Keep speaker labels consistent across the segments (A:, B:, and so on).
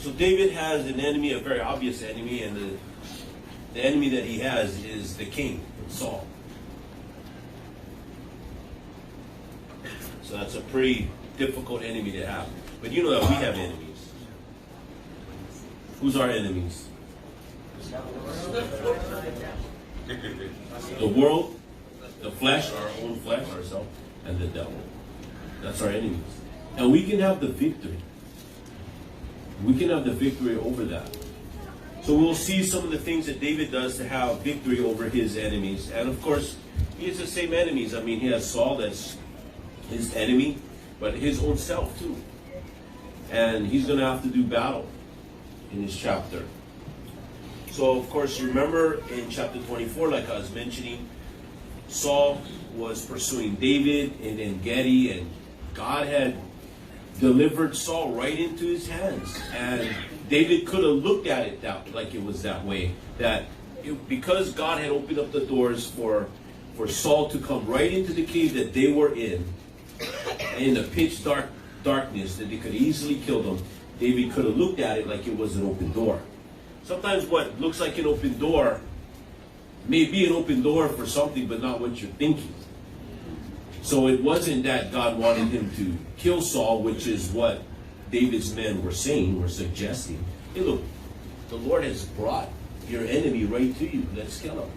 A: So David has an enemy, a very obvious enemy, and the enemy that he has is the king, Saul. So that's a pretty difficult enemy to have. But you know that we have enemies. Who's our enemies? The world, the flesh, our own flesh, ourselves, and the devil. That's our enemies. And we can have the victory. We can have the victory over that. So we'll see some of the things that David does to have victory over his enemies. And of course, he has the same enemies. I mean, he has Saul, that's his enemy, but his own self too. And he's going to have to do battle in his chapter. So of course, you remember in chapter 24, like I was mentioning, Saul was pursuing David and En-Gedi, and God had delivered Saul right into his hands. And David could have looked at it like it was that way. Because God had opened up the doors for Saul to come right into the cave that they were in the pitch darkness, that they could easily kill them, David could have looked at it like it was an open door. Sometimes what looks like an open door may be an open door for something, but not what you're thinking. So it wasn't that God wanted him to kill Saul, which is what David's men were saying, were suggesting. Hey, look, the Lord has brought your enemy right to you. Let's kill him.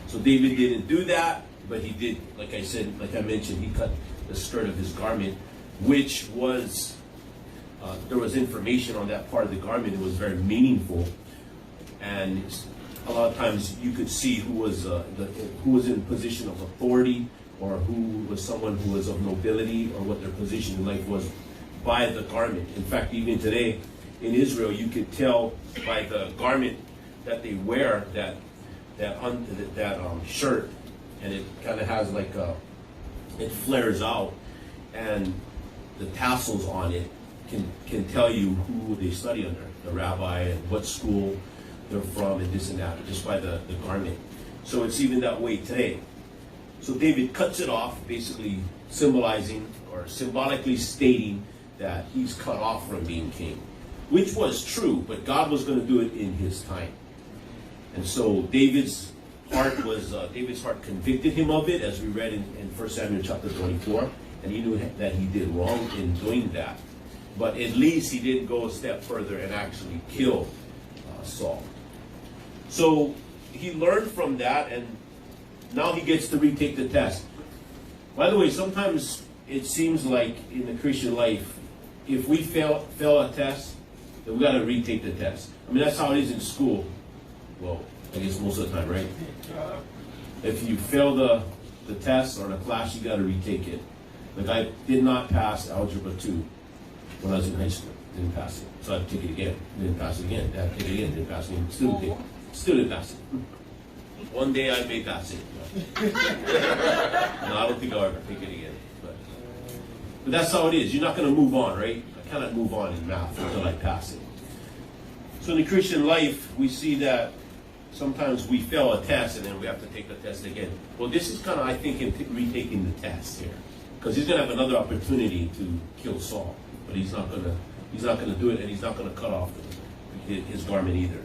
A: So David didn't do that, but he did, like I said, like I mentioned, he cut the skirt of his garment, which was, there was information on that part of the garment. It was very meaningful. And a lot of times you could see who was in position of authority, or who was someone who was of nobility, or what their position in life was by the garment. In fact, even today in Israel, you could tell by the garment that they wear, that shirt, and it kind of has like it flares out, and the tassels on it can tell you who they study under, the rabbi, and what school they're from, and this and that, just by the garment. So it's even that way today. So David cuts it off, basically symbolizing or symbolically stating that he's cut off from being king, which was true, but God was going to do it in his time. And so David's heart convicted him of it, as we read in 1 Samuel chapter 24, and he knew that he did wrong in doing that. But at least he didn't go a step further and actually kill Saul. So he learned from that, and now he gets to retake the test. By the way, sometimes it seems like in the Christian life, if we fail a test, then we got to retake the test. I mean, that's how it is in school. Well, I guess most of the time, right? If you fail the test or the class, you got to retake it. Like, I did not pass Algebra 2 when I was in high school. Didn't pass it. So I had to take it again. Didn't pass it again. I had to take it again. Didn't pass it again. Still didn't pass it. One day I may pass it. No, I don't think I'll ever take it again. But that's how it is. You're not going to move on, right? I cannot move on in math until I pass it. So in the Christian life, we see that sometimes we fail a test and then we have to take the test again. Well, this is kind of, I think, retaking the test here, because he's going to have another opportunity to kill Saul, but he's not going to do it, and he's not going to cut off his garment either.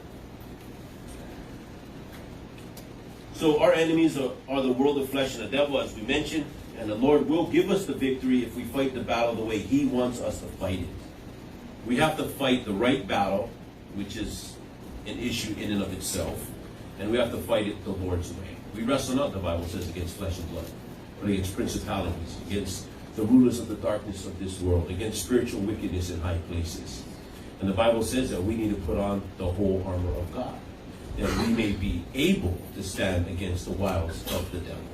A: So our enemies are the world, the flesh, and the devil, as we mentioned, and the Lord will give us the victory if we fight the battle the way he wants us to fight it. We have to fight the right battle, which is an issue in and of itself, and we have to fight it the Lord's way. We wrestle not, the Bible says, against flesh and blood, but against principalities, against the rulers of the darkness of this world, against spiritual wickedness in high places. And the Bible says that we need to put on the whole armor of God, that we may be able to stand against the wiles of the devil.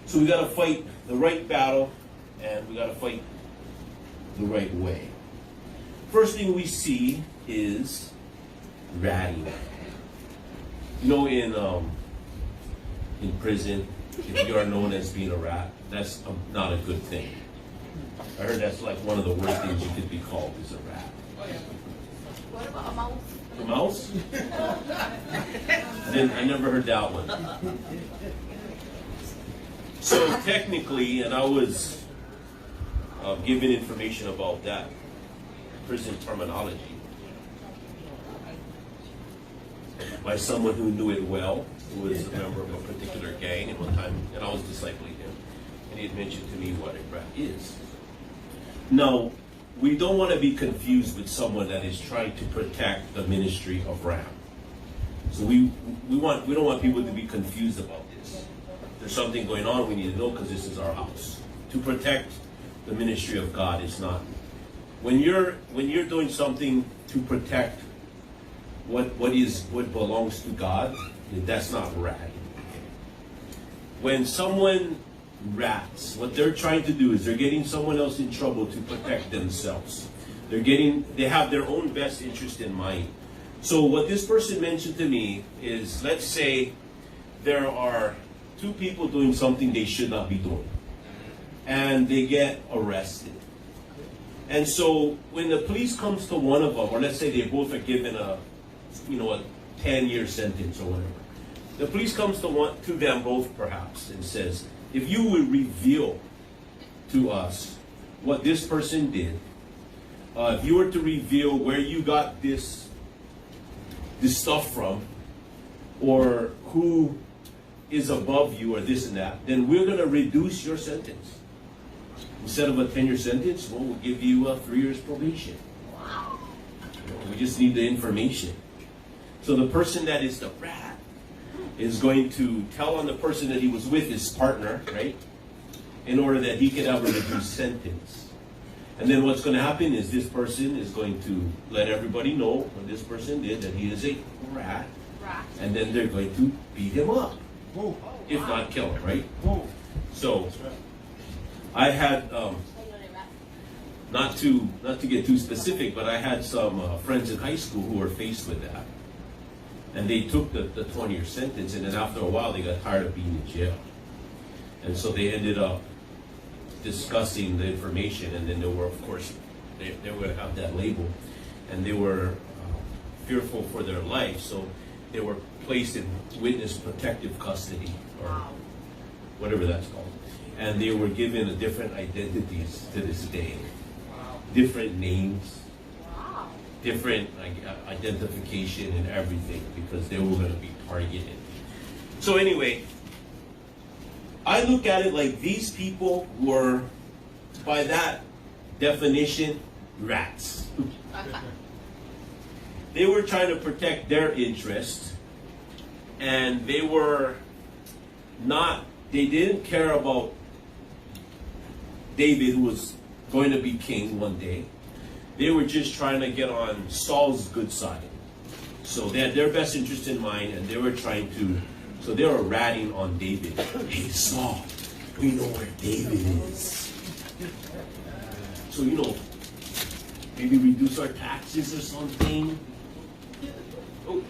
A: So we got to fight the right battle, and we got to fight the right way. First thing we see is ratting. You know, in prison, if you are known as being a rat, that's not a good thing. I heard that's like one of the worst things you could be called, is a rat.
B: What about a mouse?
A: A mouse? Then I never heard that one. So technically, and I was given information about that prison terminology. by someone who knew it well, who was a member of a particular gang at one time, and I was discipling him. And he had mentioned to me what a rat is. Now, we don't want to be confused with someone that is trying to protect the ministry of Ram. So we don't want people to be confused about this. There's something going on we need to know because this is our house. To protect the ministry of God is not. When you're doing something to protect what belongs to God, that's not ratting. When someone rats, what they're trying to do is they're getting someone else in trouble to protect themselves. They have their own best interest in mind. So what this person mentioned to me is, let's say there are two people doing something they should not be doing, and they get arrested. And so when the police comes to one of them, or let's say they both are given a 10-year sentence or whatever, the police comes to them both perhaps and says, if you would reveal to us what this person did, if you were to reveal where you got this stuff from, or who is above you, or this and that, then we're going to reduce your sentence. Instead of a 10-year sentence, we'll give you 3 years probation.
B: Wow.
A: We just need the information. So the person that is the rat is going to tell on the person that he was with, his partner, right? In order that he can have a reduced sentence. And then what's going to happen is this person is going to let everybody know what this person did, that he is a rat. And then they're going to beat him up. If not kill him, right? So I had, not to get too specific, but I had some friends in high school who were faced with that. And they took the 20-year sentence, and then after a while they got tired of being in jail. And so they ended up discussing the information, and then they were, of course, they would have that label, and they were fearful for their life, so they were placed in witness protective custody, or whatever that's called. And they were given different identities to this day, different names, different identification and everything, because they were going to be targeted. So anyway, I look at it like these people were, by that definition, rats. They were trying to protect their interests, and they didn't care about David, who was going to be king one day. They were just trying to get on Saul's good side. So they had their best interest in mind, and they were trying to, so they were ratting on David. Hey, Saul, we know where David is. So, maybe reduce our taxes or something. Oh.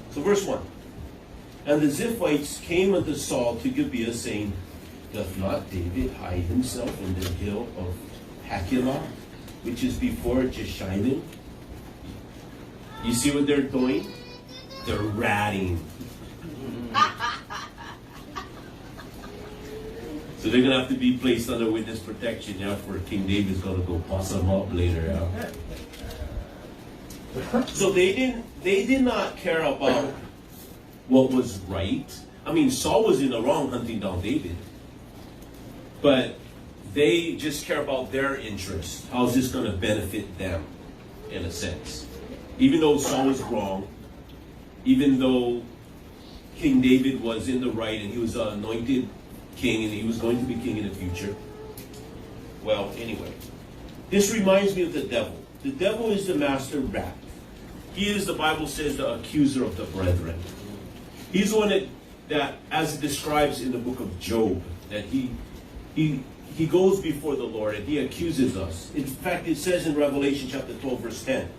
A: So verse 1. And the Ziphites came unto Saul to Gibeah, saying, Doth not David hide himself in the hill of Hachilah, which is before Jeshimon? You see what they're doing? They're ratting. So they're going to have to be placed under witness protection, for King David's going to go bust them up later. So they did not care about what was right. I mean, Saul was in the wrong hunting down David. But they just care about their interest. How's this going to benefit them, in a sense? Even though Saul was wrong, even though King David was in the right and he was an anointed king and he was going to be king in the future. Well, anyway, this reminds me of the devil. The devil is the master rat. He is, the Bible says, the accuser of the brethren. He's the one that, as it describes in the book of Job, that he goes before the Lord and he accuses us. In fact, it says in Revelation chapter 12, verse 10,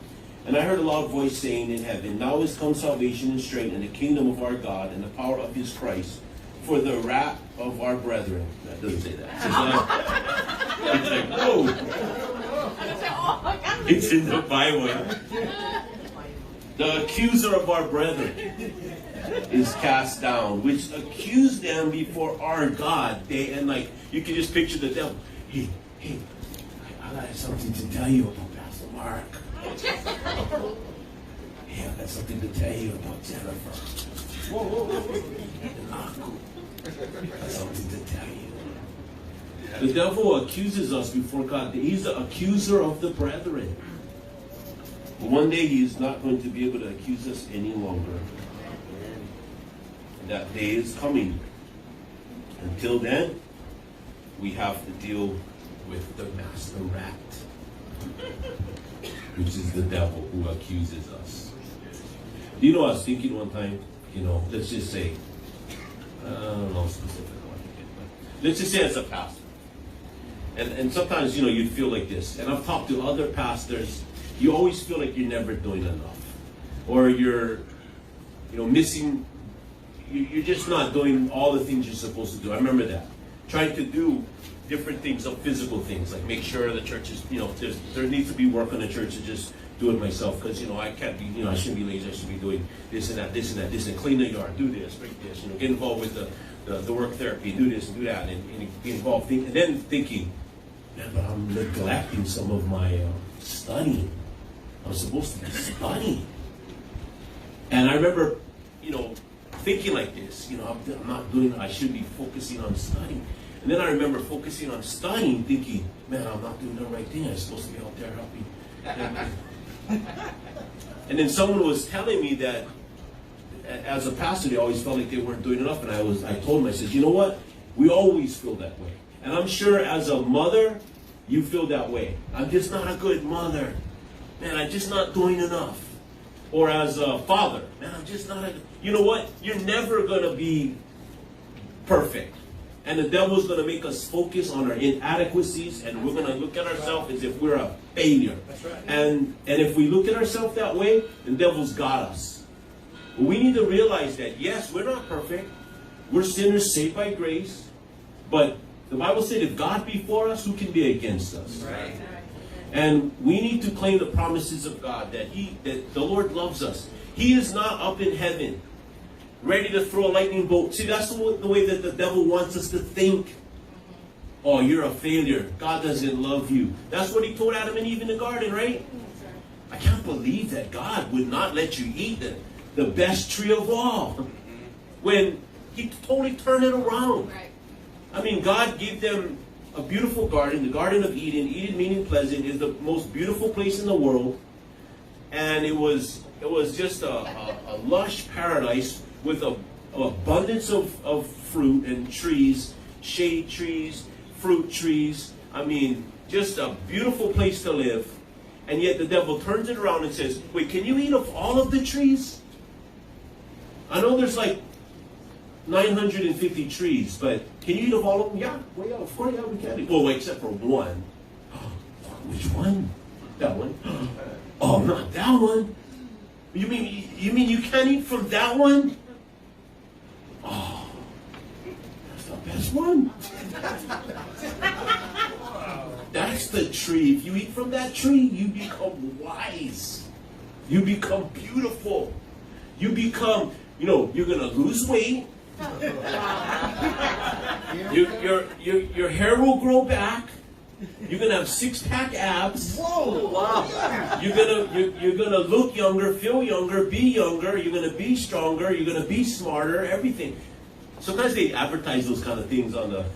A: And I heard a loud voice saying in heaven, Now is come salvation and strength and the kingdom of our God and the power of his Christ, for the wrath of our brethren. That doesn't say that. It's like, whoa. It's in the Bible. The accuser of our brethren is cast down, which accused them before our God day and night. You can just picture the devil. He hey, I got something to tell you about Pastor Mark. Hey, I got something to tell you about Jennifer. Whoa. And Aku. I got something to tell you. The devil accuses us before God. He's the accuser of the brethren. One day he is not going to be able to accuse us any longer. And that day is coming. Until then, we have to deal with the master rat, which is the devil who accuses us. You know, I was thinking one time, let's just say, I don't know specifically what I did, but let's just say as a pastor. And sometimes, you feel like this. And I've talked to other pastors. You always feel like you're never doing enough. Or you're, missing, you're just not doing all the things you're supposed to do. I remember that. Trying to do different things, of physical things, like make sure the church is, there needs to be work on the church to just do it myself, because, I can't be, I shouldn't be lazy, I should be doing this and that, and clean the yard, do this, break this, get involved with the work therapy, do this and do that, and be involved, and then thinking, man, but I'm neglecting some of my studying. I'm supposed to be studying. And I remember, thinking like this, I'm not doing, I should be focusing on studying. And then I remember focusing on studying, thinking, man, I'm not doing the right thing. I'm supposed to be out there helping. And then someone was telling me that as a pastor, they always felt like they weren't doing enough. And I told them, I said, you know what? We always feel that way. And I'm sure as a mother, you feel that way. I'm just not a good mother. Man, I'm just not doing enough. Or as a father, man, I'm just not a... You know what? You're never going to be perfect. And the devil's going to make us focus on our inadequacies, and we're going to look at ourselves as if we're a failure.
C: That's right.
A: And if we look at ourselves that way, the devil's got us. But we need to realize that, yes, we're not perfect. We're sinners saved by grace. But the Bible said, if God be for us, who can be against us?
C: Right.
A: And we need to claim the promises of God, that the Lord loves us. He is not up in heaven, ready to throw a lightning bolt. See, that's the way that the devil wants us to think. Oh, you're a failure. God doesn't love you. That's what he told Adam and Eve in the garden, right? I can't believe that God would not let you eat the best tree of all, when he totally turned it around. I mean, God gave them a beautiful garden, the Garden of Eden. Eden meaning pleasant, is the most beautiful place in the world. And it was just a lush paradise with an abundance of fruit and trees, shade trees, fruit trees. I mean, just a beautiful place to live. And yet the devil turns it around and says, wait, can you eat of all of the trees? I know there's like 950 trees, but can you eat of all of them? Yeah, well, yeah, of course, yeah, we can eat. Well, except for one. Which one? That one? Oh, not that one. You mean you can't eat from that one? Oh, that's the best one. That's the tree. If you eat from that tree, you become wise. You become beautiful. You become, you're gonna lose weight. Your hair will grow back. You're gonna have 6-pack abs.
C: Whoa! Wow!
A: You're gonna look younger, feel younger, be younger. You're gonna be stronger. You're gonna be smarter. Everything. Sometimes they advertise those kind of things on on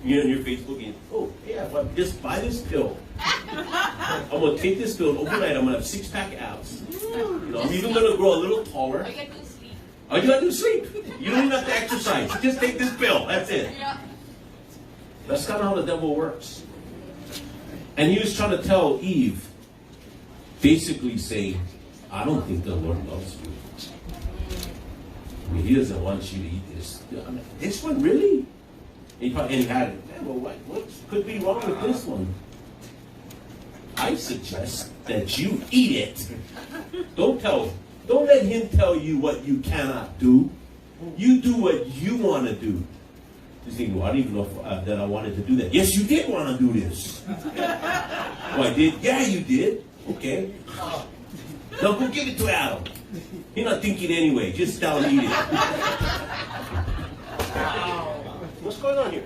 A: your Facebook. And, oh, yeah, well, just buy this pill. I'm gonna take this pill, and overnight I'm gonna have 6-pack abs. I'm even gonna grow a little taller. All you gotta do is sleep. You don't even have to exercise. Just take this pill. That's it.
B: Yeah.
A: That's kind of how the devil works. And he was trying to tell Eve, basically saying, I don't think the Lord loves you. I mean, he doesn't want you to eat this. I mean, this one, really? And he had it. Man, well, what could be wrong with this one? I suggest that you eat it. Don't let him tell you what you cannot do. You do what you want to do. He's thinking, well, I don't even know that I wanted to do that. Yes, you did want to do this. Oh, I did? Yeah, you did. Okay. Now go give it to Adam. He's not thinking anyway. Just tell him eat it. What's going on here?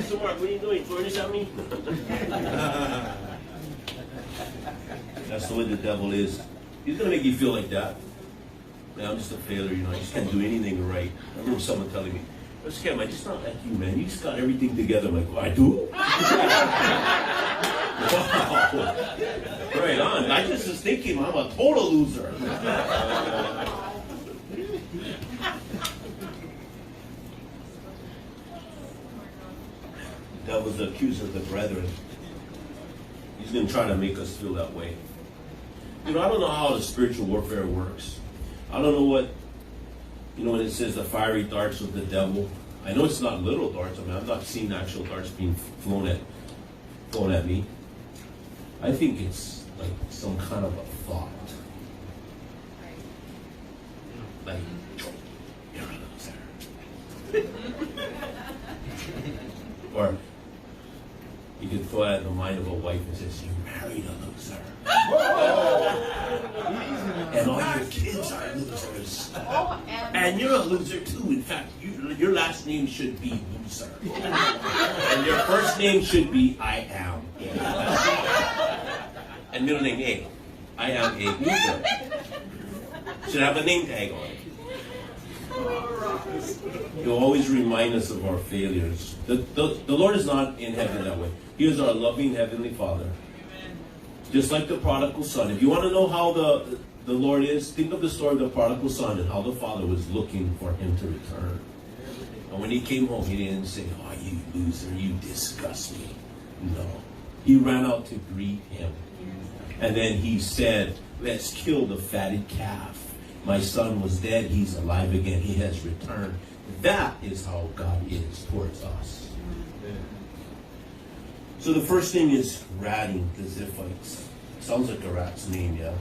A: So Mark, what are you doing? Throwing this at me? That's the way the devil is. He's gonna make you feel like that. Man, I'm just a failure, you know. I just can't do anything right. I remember someone telling me, "Kevin, I'm just not like you, man. You just got everything together." I'm like, well, I do? Wow. Right on. I just was thinking I'm a total loser. The devil's the accuser of the brethren. He's going to try to make us feel that way. You know, I don't know how the spiritual warfare works. I don't know what, you know, when it says the fiery darts of the devil. I know it's not little darts. I mean, I've not seen actual darts being flown at me. I think it's like some kind of a thought. Like, you're a loser. Or you could throw it in the mind of a wife and says, you married a loser. And all your kids are losers. And you're a loser too. In fact, your last name should be Loser. And your first name should be I am. And middle name A. I am a loser. Should have a name tag on it. He'll always remind us of our failures. The Lord is not in heaven that way. He is our loving Heavenly Father. Just like the prodigal son. If you want to know how the Lord is, think of the story of the prodigal son and how the father was looking for him to return. And when he came home, he didn't say, oh, you loser, you disgust me. No. He ran out to greet him. And then he said, let's kill the fatted calf. My son was dead, he's alive again, he has returned. That is how God is towards us. So the first thing is ratting the Ziphites. Sounds like a rat's name, yeah?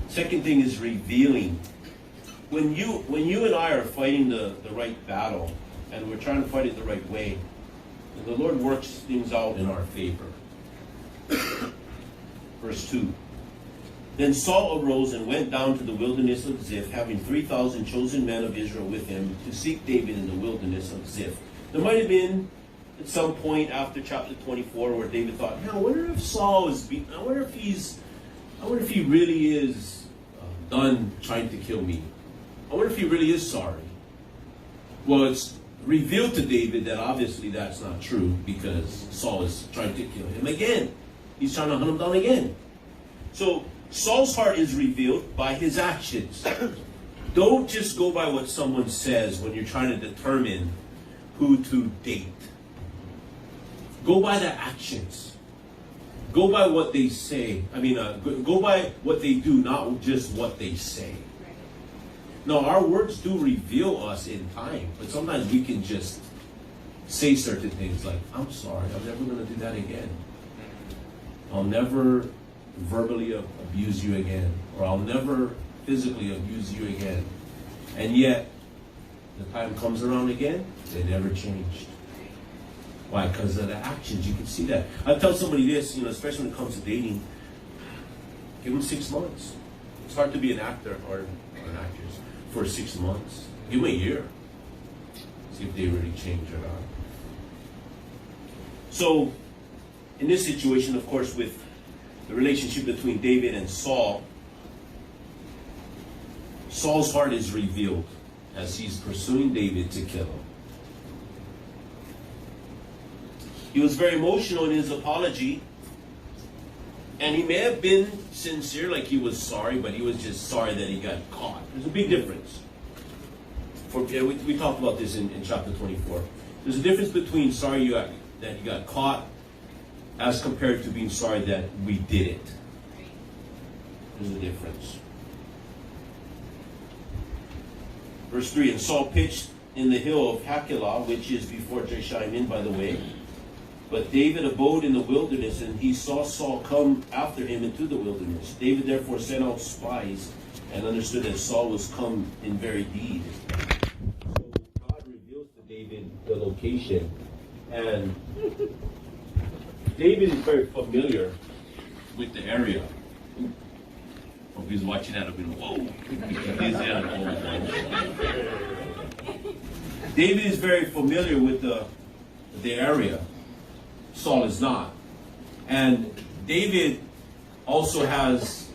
A: Second thing is revealing. When you and I are fighting the right battle, and we're trying to fight it the right way, and the Lord works things out in our favor. Verse 2. Then Saul arose and went down to the wilderness of Ziph, having 3,000 chosen men of Israel with him, to seek David in the wilderness of Ziph. There might have been at some point after chapter 24 where David thought, I wonder if Saul is beaten. I wonder if he really is done trying to kill me. I wonder if he really is sorry. Well, it's revealed to David that obviously that's not true, because Saul is trying to kill him again. He's trying to hunt him down again. So Saul's heart is revealed by his actions. Don't just go by what someone says when you're trying to determine who to date. Go by their actions. Go by what they say. Go by what they do, not just what they say. No, our words do reveal us in time, but sometimes we can just say certain things like, I'm sorry, I'm never going to do that again. I'll never verbally abuse you again, or I'll never physically abuse you again. And yet, the time comes around again, they never changed. Why? Because of the actions. You can see that. I tell somebody this, especially when it comes to dating, give them 6 months. It's hard to be an actor or an actress for 6 months. Give them a year. See if they really change or not. So, in this situation, of course, with the relationship between David and Saul, Saul's heart is revealed as he's pursuing David to kill him. He was very emotional in his apology, and he may have been sincere, like he was sorry, but he was just sorry that he got caught. There's a big difference. We talked about this in chapter 24. There's a difference between sorry that you got caught as compared to being sorry that we did it. There's a difference. Verse 3, and Saul pitched in the hill of Hakilah, which is before Jeshaim, by the way. But David abode in the wilderness, and he saw Saul come after him into the wilderness. David therefore sent out spies and understood that Saul was come in very deed. So God reveals to David the location. And David is very familiar with the area. Hope he's watching that. I'll be like, whoa. He's there. David is very familiar with the area. Saul is not. And David also has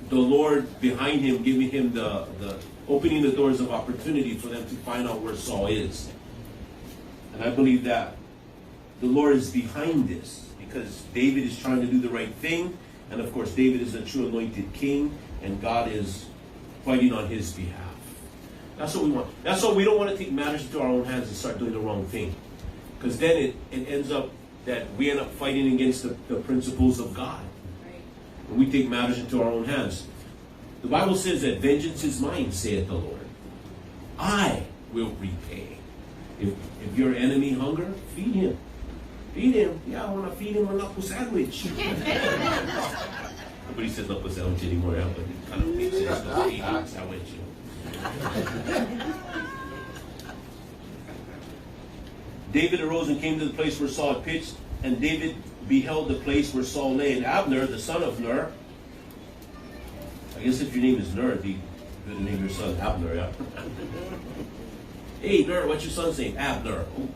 A: the Lord behind him, giving him the opening the doors of opportunity for them to find out where Saul is. And I believe that the Lord is behind this because David is trying to do the right thing. And of course, David is a true anointed king, and God is fighting on his behalf. That's what we want. That's why we don't want to take matters into our own hands and start doing the wrong thing. Because then it ends up that we end up fighting against the principles of God.
B: Right.
A: And we take matters into our own hands. The Bible says that vengeance is mine, saith the Lord. I will repay. If your enemy hunger, feed him. Feed him. Yeah, I want to feed him a knuckle sandwich. Nobody says knuckle sandwich anymore, yeah, but it kind of makes sense to feed him a sandwich. David arose and came to the place where Saul had pitched, and David beheld the place where Saul lay. And Abner, the son of Ner, I guess if your name is Ner, it'd be good to name your son Abner, yeah? Hey, Ner, what's your son's name? Abner. Oh.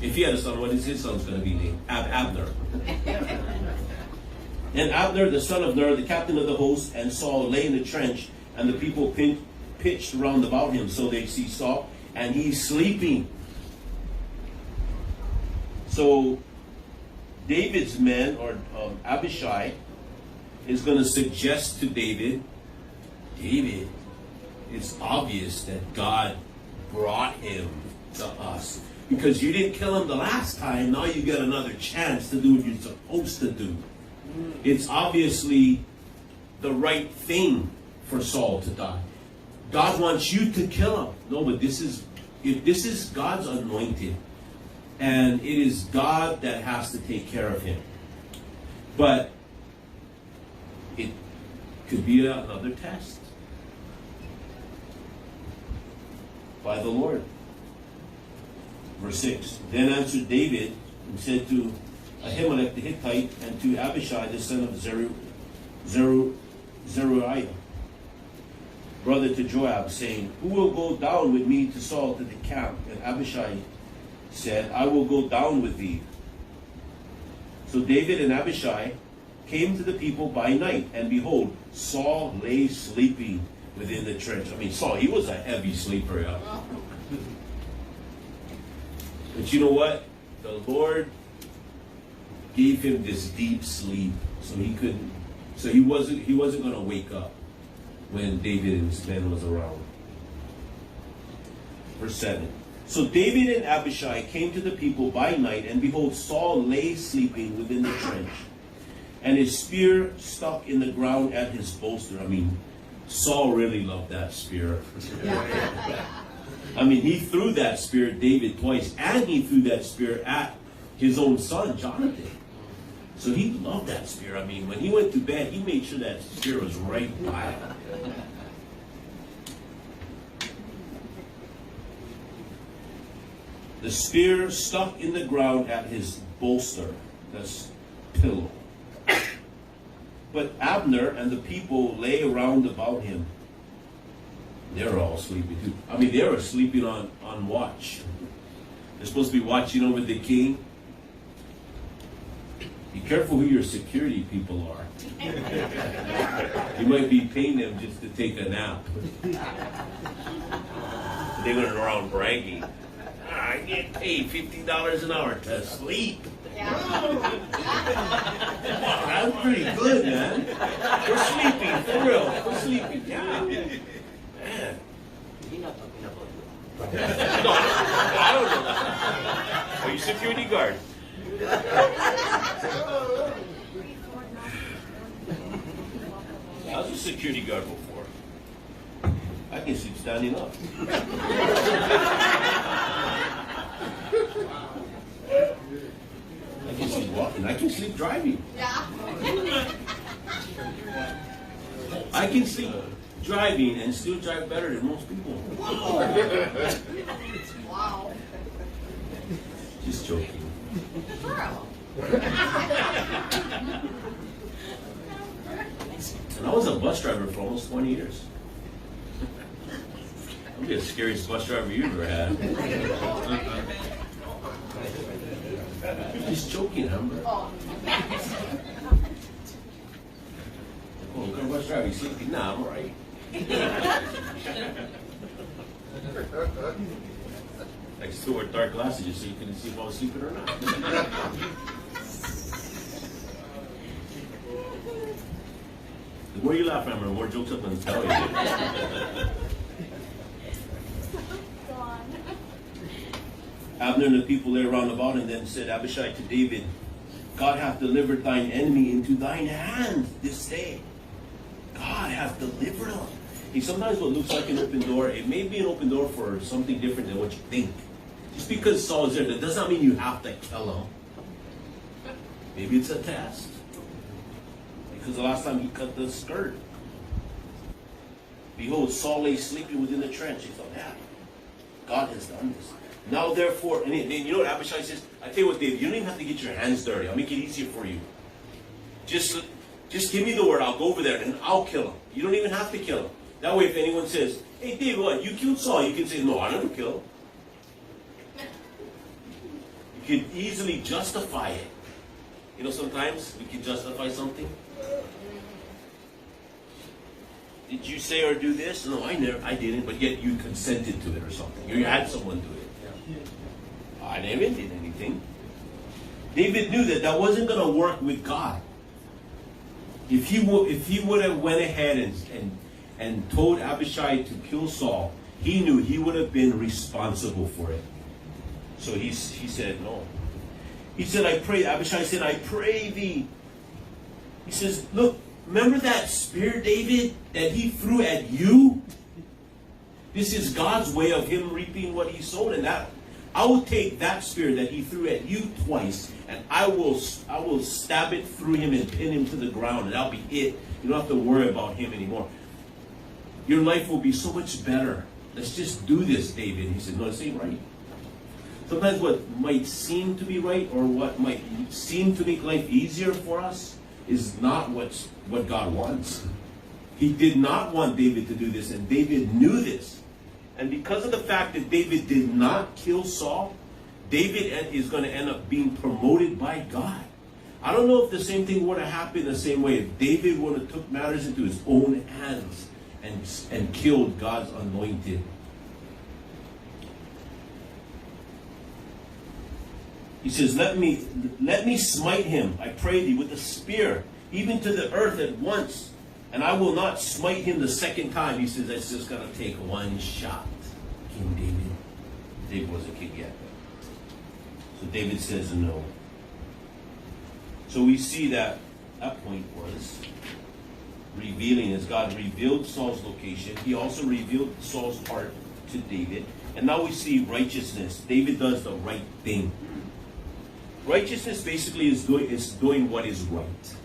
A: If he had a son, what is his son's going to be named? Abner. And Abner, the son of Ner, the captain of the host, and Saul lay in the trench, and the people pitched round about him. So they see Saul, and he's sleeping. So David's men, or Abishai, is going to suggest to David, it's obvious that God brought him to us. Because you didn't kill him the last time, now you get another chance to do what you're supposed to do. It's obviously the right thing for Saul to die. God wants you to kill him. No, but this is God's anointed. And it is God that has to take care of him. But it could be another test by the Lord. Verse 6. Then answered David and said to Ahimelech the Hittite and to Abishai the son of Zeruiah, brother to Joab, saying, Who will go down with me to Saul to the camp? And Abishai said, I will go down with thee. So David and Abishai came to the people by night, and behold, Saul lay sleeping within the trench. I mean, Saul, he was a heavy sleeper. Yeah. But you know what? The Lord gave him this deep sleep, so he wasn't going to wake up when David and his men was around. Verse 7. So David and Abishai came to the people by night, and behold, Saul lay sleeping within the trench, and his spear stuck in the ground at his bolster. I mean, Saul really loved that spear. I mean, he threw that spear at David twice, and he threw that spear at his own son, Jonathan. So he loved that spear. I mean, when he went to bed, he made sure that spear was right by him. The spear stuck in the ground at his bolster, that's pillow. But Abner and the people lay around about him. They're all sleeping too. I mean, they were sleeping on watch. They're supposed to be watching over the king. Be careful who your security people are. You might be paying them just to take a nap. They're going around bragging. I get paid $50 an hour to sleep.
B: Yeah.
A: That's pretty good, man. We're sleeping, for real. We're sleeping. Yeah. Man.
C: You're not talking about
A: No, I don't know. Are you security guard? I was a security guard before. I can sleep standing up. I can sleep walking. I can sleep driving.
B: Yeah.
A: I can sleep driving and still drive better than most people.
B: Wow.
A: Just joking.
B: Girl.
A: And I was a bus driver for almost 20 years. I'll be the scariest bus driver you ever had. He's joking, Amber.
B: Oh.
A: Oh, what kind of bus driver? You sleeping? Nah, I'm alright. I still wear dark glasses just so you couldn't see if I was sleeping or not. The more you laugh, Amber, the more jokes I'm going to tell you. Abner and the people there round about, and then said Abishai to David, God hath delivered thine enemy into thine hand this day. God hath delivered him. Hey, sometimes what looks like an open door, it may be an open door for something different than what you think. Just because Saul is there, that does not mean you have to kill him. Maybe it's a test. Because the last time he cut the skirt, behold, Saul lay sleeping within the trench. He thought, yeah, God has done this. Now therefore, and you know what Abishai says? I tell you what, David, you don't even have to get your hands dirty. I'll make it easier for you. Just give me the word. I'll go over there and I'll kill him. You don't even have to kill him. That way, if anyone says, hey, David, what? You killed Saul. You can say, no, I never killed him. You can easily justify it. You know, sometimes we can justify something. Did you say or do this? No, I didn't, but yet you consented to it or something. You had someone do it. I never did anything. David knew that wasn't going to work with God. If he would have went ahead and told Abishai to kill Saul, he knew he would have been responsible for it. So he said no. He said, Abishai said, I pray thee. He says, look, remember that spear, David, that he threw at you? This is God's way of him reaping what he sowed. And that I will take that spear that he threw at you twice, and I will stab it through him and pin him to the ground, and that'll be it. You don't have to worry about him anymore. Your life will be so much better. Let's just do this, David. He said, no, this ain't right. Sometimes what might seem to be right, or what might seem to make life easier for us, is not what God wants. He did not want David to do this, and David knew this. And because of the fact that David did not kill Saul, David is going to end up being promoted by God. I don't know if the same thing would have happened the same way if David would have took matters into his own hands and killed God's anointed. He says, let me smite him, I pray thee, with a spear, even to the earth at once, and I will not smite him the second time. He says, it's just going to take one shot. King David. David wasn't king yet. So David says no. So we see that point was revealing. As God revealed Saul's location, he also revealed Saul's heart to David. And now we see righteousness. David does the right thing. Righteousness basically is doing what is right.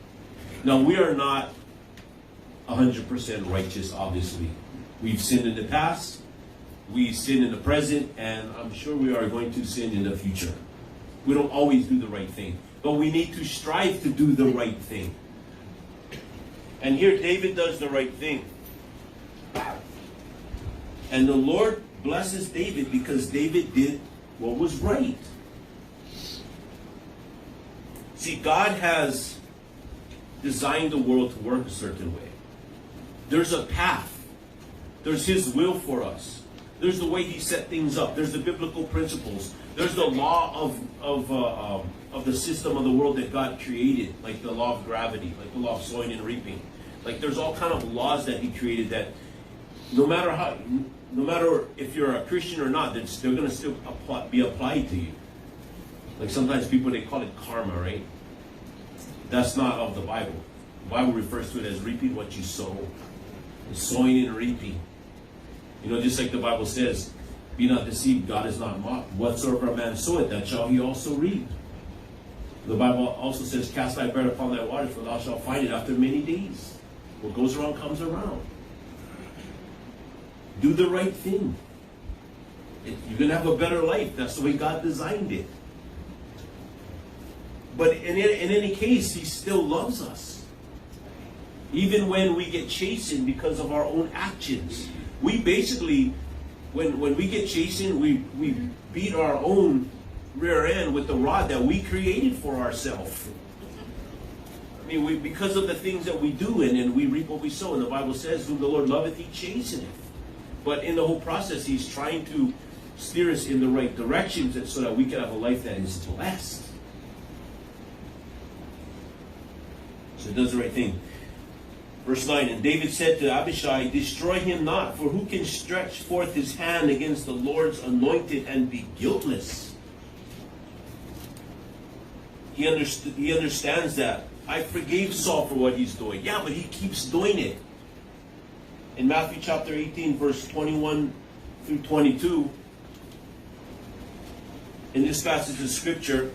A: Now, we are not 100% righteous, obviously. We've sinned in the past, we sin in the present, and I'm sure we are going to sin in the future. We don't always do the right thing, but we need to strive to do the right thing. And here David does the right thing. And the Lord blesses David because David did what was right. See, God has designed the world to work a certain way. There's a path. There's His will for us. There's the way He set things up. There's the biblical principles. There's the law of the system of the world that God created, like the law of gravity, like the law of sowing and reaping. Like there's all kind of laws that He created that no matter if you're a Christian or not, they're going to still be applied to you. Like sometimes people, they call it karma, right? That's not of the Bible. The Bible refers to it as reaping what you sow. It's sowing and reaping. You know, just like the Bible says, be not deceived, God is not mocked. Whatsoever a man soweth, that shall he also reap. The Bible also says, cast thy bread upon thy waters, for thou shalt find it after many days. What goes around comes around. Do the right thing. You're going to have a better life. That's the way God designed it. But in any case, He still loves us. Even when we get chastened because of our own actions. We basically, when we get chastened, we beat our own rear end with the rod that we created for ourselves. I mean, because of the things that we do, and then we reap what we sow. And the Bible says, whom the Lord loveth, he chasteneth. But in the whole process, he's trying to steer us in the right directions so that we can have a life that is blessed. So it does the right thing. Verse 9, and David said to Abishai, destroy him not, for who can stretch forth his hand against the Lord's anointed and be guiltless? He understands that. I forgave Saul for what he's doing. Yeah, but he keeps doing it. In Matthew chapter 18, verse 21 through 22, in this passage of Scripture,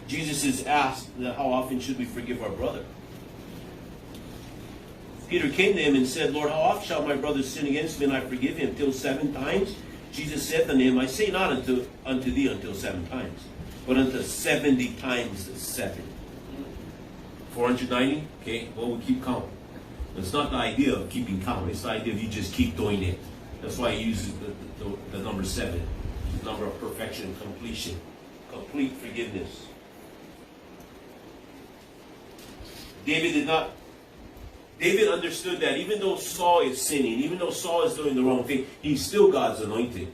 A: Jesus is asked that how often should we forgive our brother? Peter came to him and said, Lord, how oft shall my brother sin against me and I forgive him? Till 7 times? Jesus said unto him, I say not unto thee until 7 times, but unto 70 times 7. 490? Okay, well, we'll keep count. It's not the idea of keeping count. It's the idea of you just keep doing it. That's why he uses the number 7. The number of perfection, completion, complete forgiveness. David understood that even though Saul is sinning, even though Saul is doing the wrong thing, he's still God's anointed.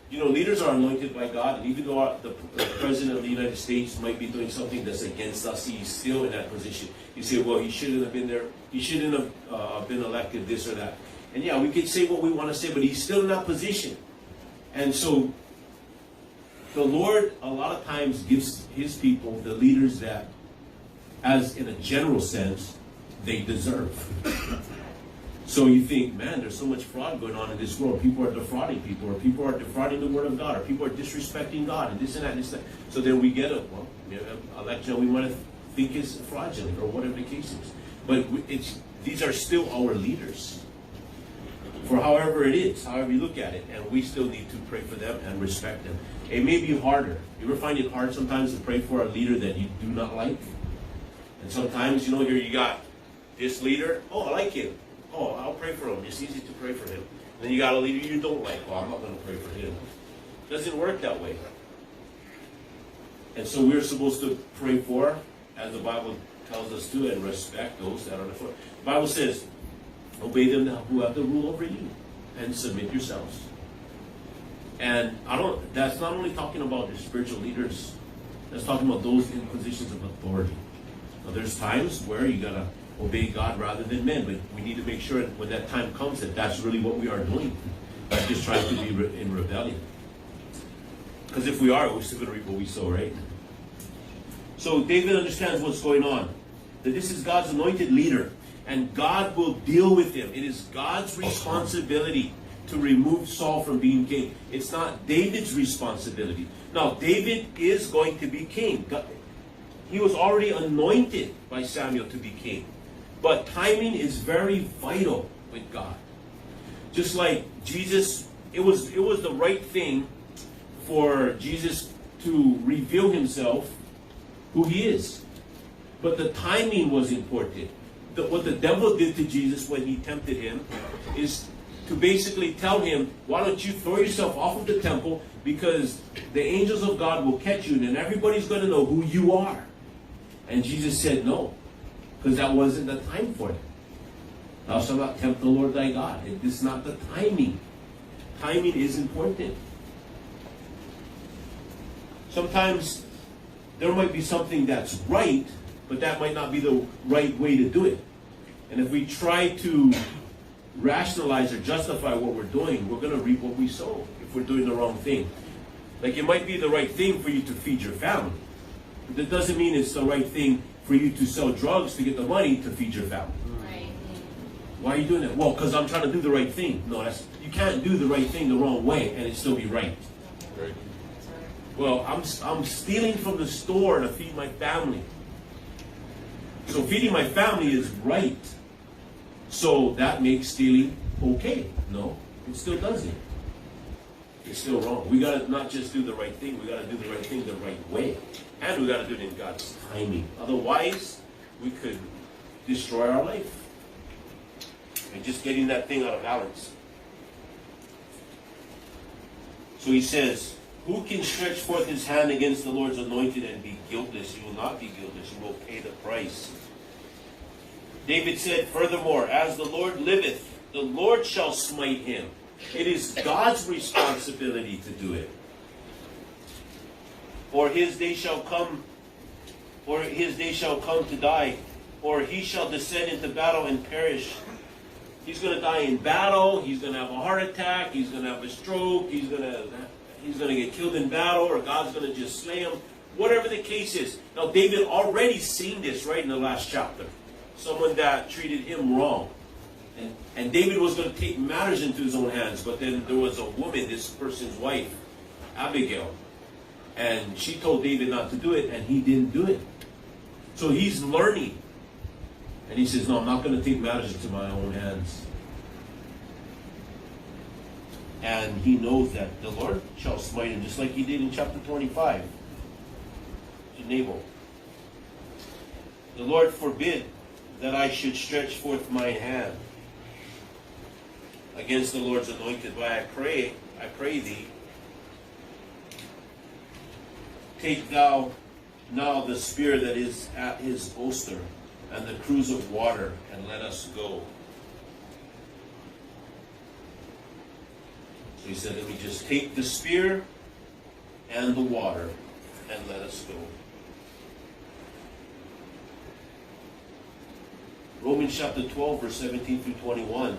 A: You know, leaders are anointed by God, and even though the President of the United States might be doing something that's against us, he's still in that position. You say, well, he shouldn't have been there. He shouldn't have been elected, this or that. And yeah, we could say what we want to say, but he's still in that position. And so the Lord a lot of times gives his people the leaders that, as in a general sense, they deserve. So you think, man, there's so much fraud going on in this world. People are defrauding people, or people are defrauding the Word of God, or people are disrespecting God, and this and that and this and that. So then we get an election we want to think is fraudulent, or whatever the case is. But these are still our leaders. For however it is, however you look at it, and we still need to pray for them and respect them. It may be harder. You ever find it hard sometimes to pray for a leader that you do not like? And sometimes, you know, here you got this leader. Oh, I like him. Oh, I'll pray for him. It's easy to pray for him. And then you got a leader you don't like. Well, I'm not going to pray for him. It doesn't work that way. And so we're supposed to pray for, as the Bible tells us to, and respect those that are the front. The Bible says, obey them who have the rule over you, and submit yourselves. And that's not only talking about the spiritual leaders. That's talking about those in positions of authority. Now, there's times where you got to obey God rather than men, but we need to make sure when that time comes that that's really what we are doing, not just trying to be in rebellion. Because if we are, we're still going to reap what we sow, right? So David understands what's going on, that this is God's anointed leader, and God will deal with him. It is God's responsibility to remove Saul from being king. It's not David's responsibility. Now, David is going to be king. He was already anointed by Samuel to be king. But timing is very vital with God. Just like Jesus, it was the right thing for Jesus to reveal himself, who he is. But the timing was important. What the devil did to Jesus when he tempted him is to basically tell him, why don't you throw yourself off of the temple, because the angels of God will catch you and then everybody's going to know who you are. And Jesus said no, because that wasn't the time for it. Thou shalt not tempt the Lord thy God. It is not the timing. Timing is important. Sometimes there might be something that's right, but that might not be the right way to do it. And if we try to rationalize or justify what we're doing, we're going to reap what we sow if we're doing the wrong thing. Like, it might be the right thing for you to feed your family, but that doesn't mean it's the right thing for you to sell drugs to get the money to feed your family.
B: Right.
A: Why are you doing that? Well, because I'm trying to do the right thing. No, you can't do the right thing the wrong way and it still be right.
C: Right.
A: Well, I'm stealing from the store to feed my family. So feeding my family is right. So that makes stealing okay. No, it still doesn't. It's still wrong. We got to not just do the right thing, we got to do the right thing the right way. And we got to do it in God's timing. Otherwise, we could destroy our life. And just getting that thing out of balance. So he says, who can stretch forth his hand against the Lord's anointed and be guiltless? He will not be guiltless. He will pay the price. David said, furthermore, as the Lord liveth, the Lord shall smite him. It is God's responsibility to do it. Or his day shall come to die, or he shall descend into battle and perish. He's going to die in battle. He's going to have a heart attack. He's going to have a stroke. He's going to get killed in battle, or God's going to just slay him. Whatever the case is. Now, David already seen this right in the last chapter. Someone that treated him wrong. And David was going to take matters into his own hands. But then there was a woman, this person's wife, Abigail. And she told David not to do it, and he didn't do it. So he's learning. And he says, no, I'm not going to take matters into my own hands. And he knows that the Lord shall smite him, just like he did in chapter 25 to Nabal. The Lord forbid that I should stretch forth my hand against the Lord's anointed. But I pray thee, take thou now the spear that is at his holster, and the cruse of water, and let us go. So he said, let me just take the spear and the water, and let us go. Romans chapter 12, verse 17 through 21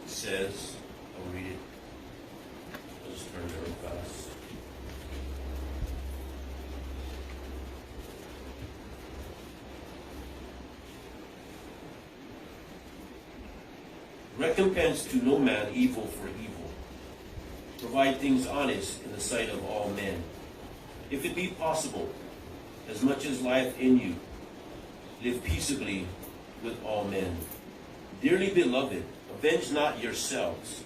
A: says, I'll read it. I'll just turn there real fast. Recompense to no man evil for evil. Provide things honest in the sight of all men. If it be possible, as much as lieth in you, live peaceably with all men. Dearly beloved, avenge not yourselves,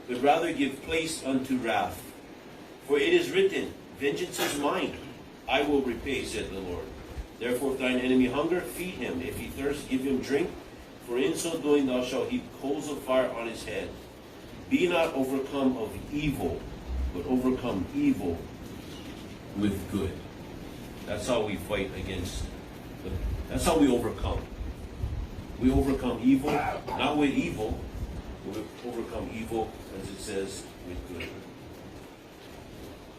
A: but rather give place unto wrath. For it is written, vengeance is mine, I will repay, said the Lord. Therefore, if thine enemy hunger, feed him. If he thirst, give him drink. For in so doing thou shalt heap coals of fire on his head. Be not overcome of evil, but overcome evil with good. That's how we fight against that's how we overcome. We overcome evil, not with evil, but we overcome evil, as it says, with good.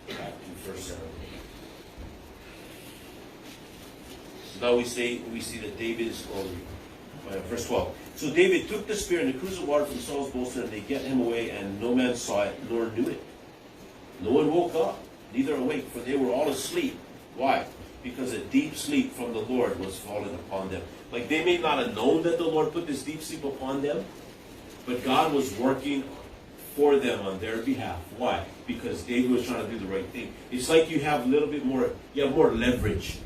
A: Back to 1 Samuel. So now we see that David is verse 12. So David took the spear and the cruse of water from Saul's bolster, and they get him away, and no man saw it, nor knew it. No one woke up, neither awake, for they were all asleep. Why? Because a deep sleep from the Lord was fallen upon them. Like they may not have known that the Lord put this deep sleep upon them, but God was working for them on their behalf. Why? Because David was trying to do the right thing. It's like you have a little bit more, you have more leverage.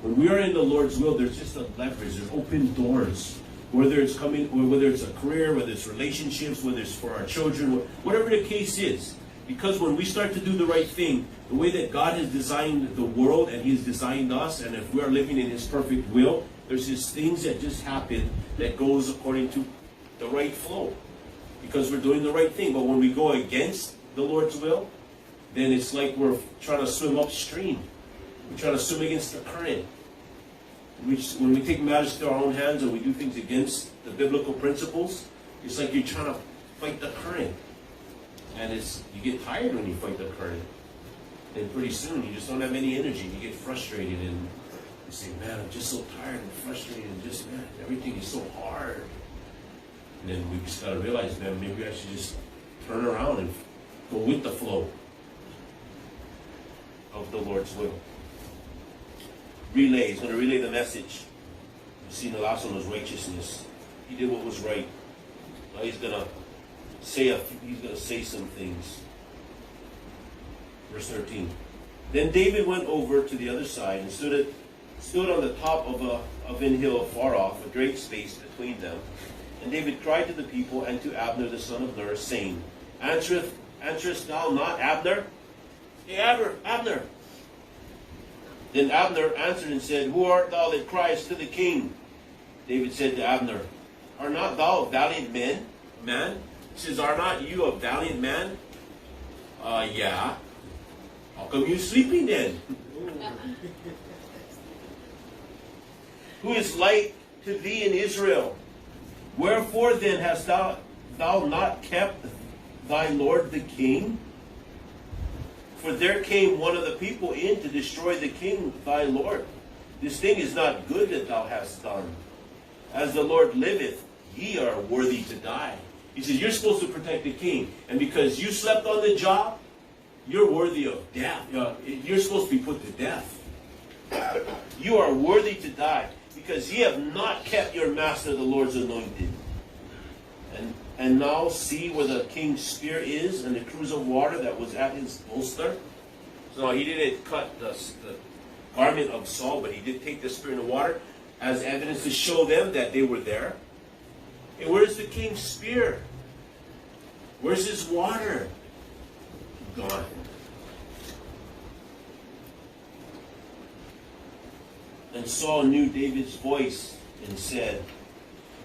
A: When we are in the Lord's will, there's just a leverage. There's open doors. Whether it's coming, or whether it's a career, whether it's relationships, whether it's for our children, whatever the case is. Because when we start to do the right thing, the way that God has designed the world and He has designed us, and if we are living in His perfect will, there's just things that just happen that goes according to the right flow. Because we're doing the right thing. But when we go against the Lord's will, then it's like we're trying to swim upstream. We're trying to swim against the current. When we take matters to our own hands and we do things against the biblical principles, it's like you're trying to fight the current. And you get tired when you fight the current. And pretty soon you just don't have any energy. You get frustrated and you say, man, I'm just so tired and frustrated and just, man, everything is so hard. And then we just got to realize, man, maybe I should just turn around and go with the flow of the Lord's will. Relay. He's going to relay the message. You've seen the last one was righteousness. He did what was right. Now he's going to say some things. Verse 13. Then David went over to the other side and stood on the top of an hill afar off, a great space between them. And David cried to the people and to Abner the son of Ner, saying, Answerest thou not, Abner? Hey, Abner! Then Abner answered and said, Who art thou that criest to the king? David said to Abner, "Are not thou a valiant man?" He says, "Are not you a valiant man?" Yeah. How come you sleeping then? Who is like to thee in Israel? Wherefore then hast thou not kept thy Lord the king? For there came one of the people in to destroy the king thy Lord. This thing is not good that thou hast done. As the Lord liveth, ye are worthy to die. He says, you're supposed to protect the king. And because you slept on the job, you're worthy of death. You're supposed to be put to death. You are worthy to die, because ye have not kept your master the Lord's anointed. And now see where the king's spear is, and the cruse of water that was at his bolster. So he didn't cut the garment of Saul, but he did take the spear in the water as evidence to show them that they were there. And where's the king's spear? Where's his water? Gone. And Saul knew David's voice and said,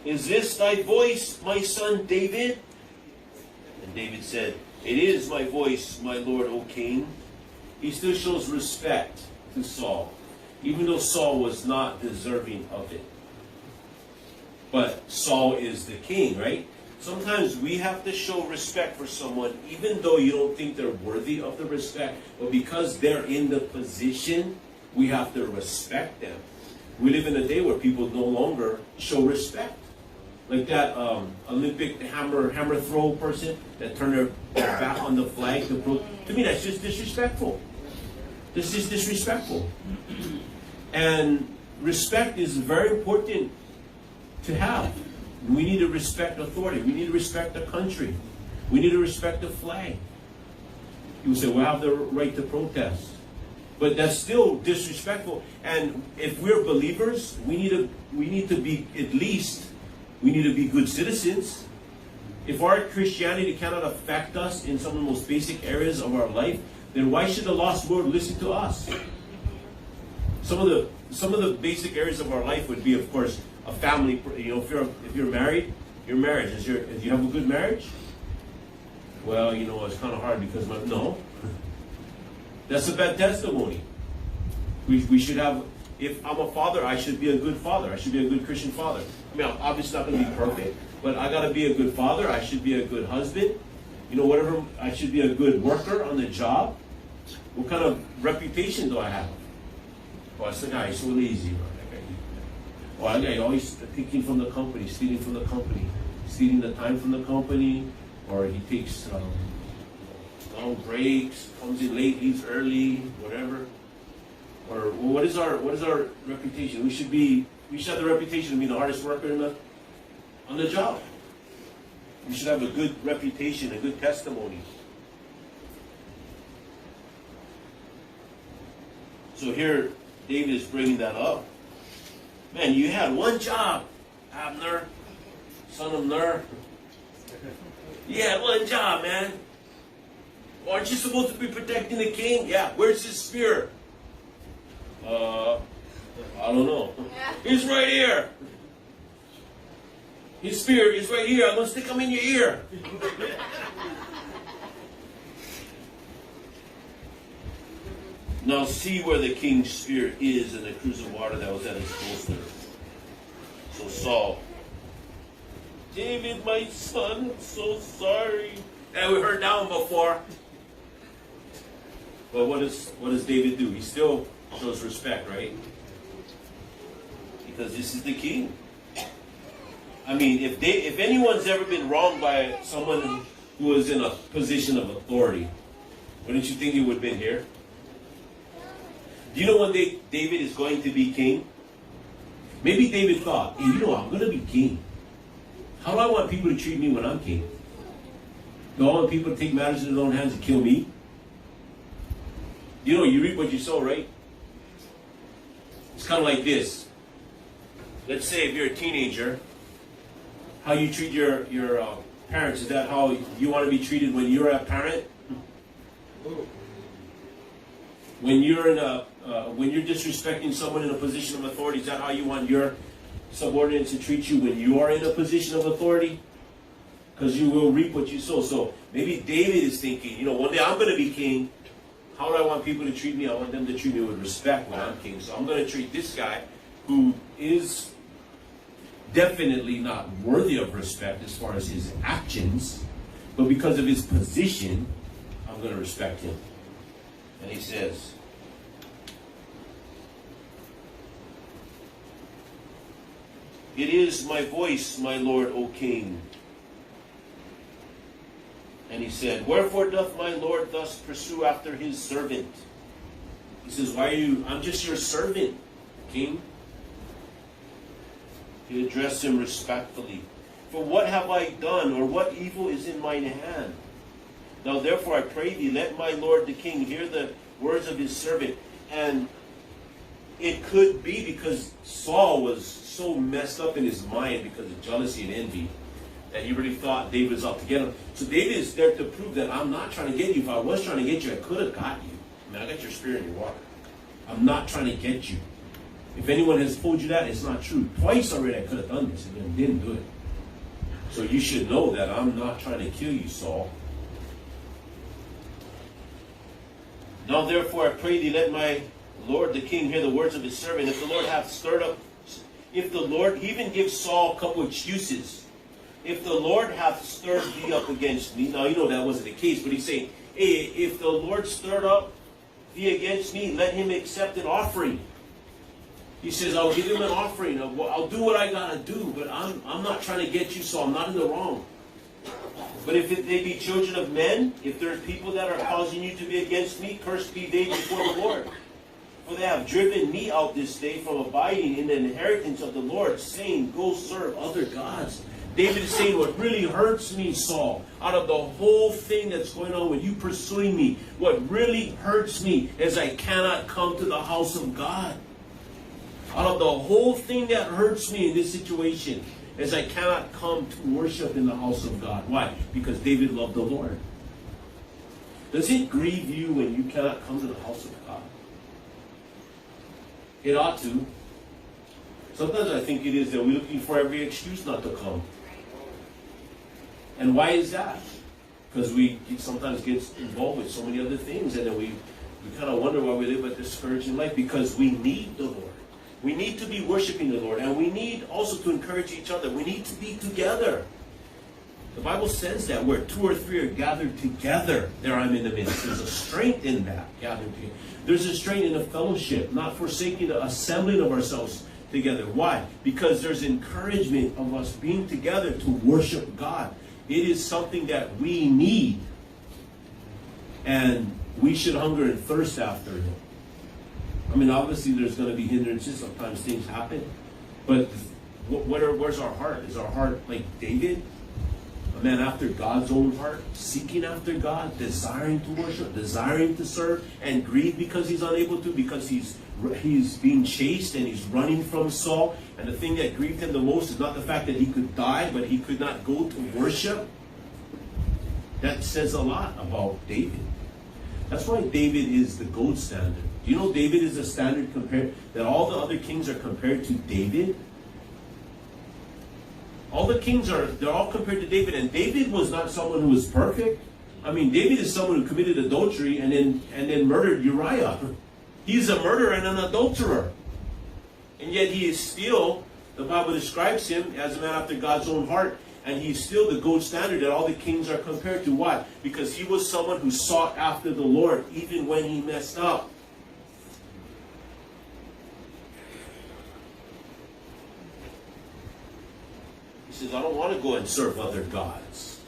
A: "Is this thy voice, my son David?" And David said, "It is my voice, my lord, O king." He still shows respect to Saul, even though Saul was not deserving of it. But Saul is the king, right? Sometimes we have to show respect for someone, even though you don't think they're worthy of the respect. But because they're in the position, we have to respect them. We live in a day where people no longer show respect. Like that Olympic hammer throw person that turned their back on the flag. To me, that's just disrespectful. This is disrespectful. And respect is very important to have. We need to respect authority. We need to respect the country. We need to respect the flag. People say, we have the right to protest. But that's still disrespectful. And if we're believers, we need to be at least, we need to be good citizens. If our Christianity cannot affect us in some of the most basic areas of our life, then why should the lost world listen to us? Some of the basic areas of our life would be, of course, a family. You know, if you're married, your marriage. If you have a good marriage, well, you know, it's kind of hard because no. That's a bad testimony. We should have, if I'm a father, I should be a good father. I should be a good Christian father. I mean, I'm obviously not going to be perfect, but I got to be a good father. I should be a good husband. You know, whatever, I should be a good worker on the job. What kind of reputation do I have? Oh, that's the guy, he's so lazy. Oh, that guy always taking from the company, stealing from the company, stealing the time from the company, or he takes long breaks, comes in late, leaves early, whatever. Or what is our reputation? We should have the reputation of being the hardest worker on the job. We should have a good reputation, a good testimony. So here, David is bringing that up. Man, you had one job, Abner, son of Ner. You had one job, man. Aren't you supposed to be protecting the king? Yeah, where's his spear? I don't know. He's right here. His spear is right here. I'm going to stick him in your ear. Now see where the king's spear is in the cruse of water that was at his bolster. So Saul, David, my son, I'm so sorry. And we heard that one before. But what does David do? He still shows respect, right? Because this is the king. I mean, if anyone's ever been wronged by someone who was in a position of authority, wouldn't you think he would have been here? Do you know one day David is going to be king? Maybe David thought, hey, you know, I'm going to be king. How do I want people to treat me when I'm king? Do I want people to take matters in their own hands and kill me? You know, you reap what you sow, right? It's kind of like this. Let's say if you're a teenager, how you treat your parents, is that how you want to be treated when you're a parent? When you're when you're disrespecting someone in a position of authority, is that how you want your subordinates to treat you when you are in a position of authority? Because you will reap what you sow. So maybe David is thinking, one day I'm going to be king. How do I want people to treat me? I want them to treat me with respect when I'm king. So I'm going to treat this guy who is definitely not worthy of respect as far as his actions, but because of his position, I'm going to respect him. And he says, "It is my voice, my Lord, O King." And he said, "Wherefore doth my Lord thus pursue after his servant?" He says, I'm just your servant, King. He addressed him respectfully. "For what have I done, or what evil is in mine hand? Now therefore I pray thee, let my Lord the King hear the words of his servant." And it could be because Saul was so messed up in his mind because of jealousy and envy that he really thought David was out to get him. So David is there to prove that I'm not trying to get you. If I was trying to get you, I could have got you. I got your spear in your water. I'm not trying to get you. If anyone has told you that, it's not true. Twice already I could have done this and didn't do it. So you should know that I'm not trying to kill you, Saul. "Now therefore I pray thee, let my Lord the King hear the words of his servant. If the Lord hath stirred up," he even gives Saul a couple excuses. "If the Lord hath stirred thee up against me." Now that wasn't the case, but he's saying, "Hey, if the Lord stirred up thee against me, let him accept an offering." He says, "I'll give him an offering. I'll do what I gotta do, but I'm not trying to get you, so I'm not in the wrong. But if they be children of men, if there's people that are causing you to be against me, cursed be they before the Lord. For they have driven me out this day from abiding in the inheritance of the Lord, saying, Go serve other gods." David is saying, what really hurts me, Saul, out of the whole thing that's going on with you pursuing me, what really hurts me is I cannot come to the house of God. Out of the whole thing that hurts me in this situation is I cannot come to worship in the house of God. Why? Because David loved the Lord. Does it grieve you when you cannot come to the house of God? It ought to. Sometimes I think it is that we're looking for every excuse not to come. And why is that? Because we sometimes get involved with so many other things, and then we kind of wonder why we live a discouraging life, because we need the Lord. We need to be worshiping the Lord, and we need also to encourage each other. We need to be together. The Bible says that where 2 or 3 are gathered together, there I'm in the midst. There's a strength in that, gathered together. There's a strength in the fellowship, not forsaking the assembling of ourselves together. Why? Because there's encouragement of us being together to worship God. It is something that we need, and we should hunger and thirst after Him. I mean, obviously there's going to be hindrances. Sometimes things happen. But where's our heart? Is our heart like David? A man after God's own heart, seeking after God, desiring to worship, desiring to serve, and grieve because he's unable to, because he's being chased and he's running from Saul. And the thing that grieved him the most is not the fact that he could die, but he could not go to worship. That says a lot about David. That's why David is the gold standard. Do you know David is a standard compared, that all the other kings are compared to David? All the kings they're all compared to David, and David was not someone who was perfect. I mean, David is someone who committed adultery and then murdered Uriah. He's a murderer and an adulterer. And yet he is still, the Bible describes him as a man after God's own heart, and he's still the gold standard that all the kings are compared to. Why? Because he was someone who sought after the Lord even when he messed up. He says, I don't want to go and serve other gods.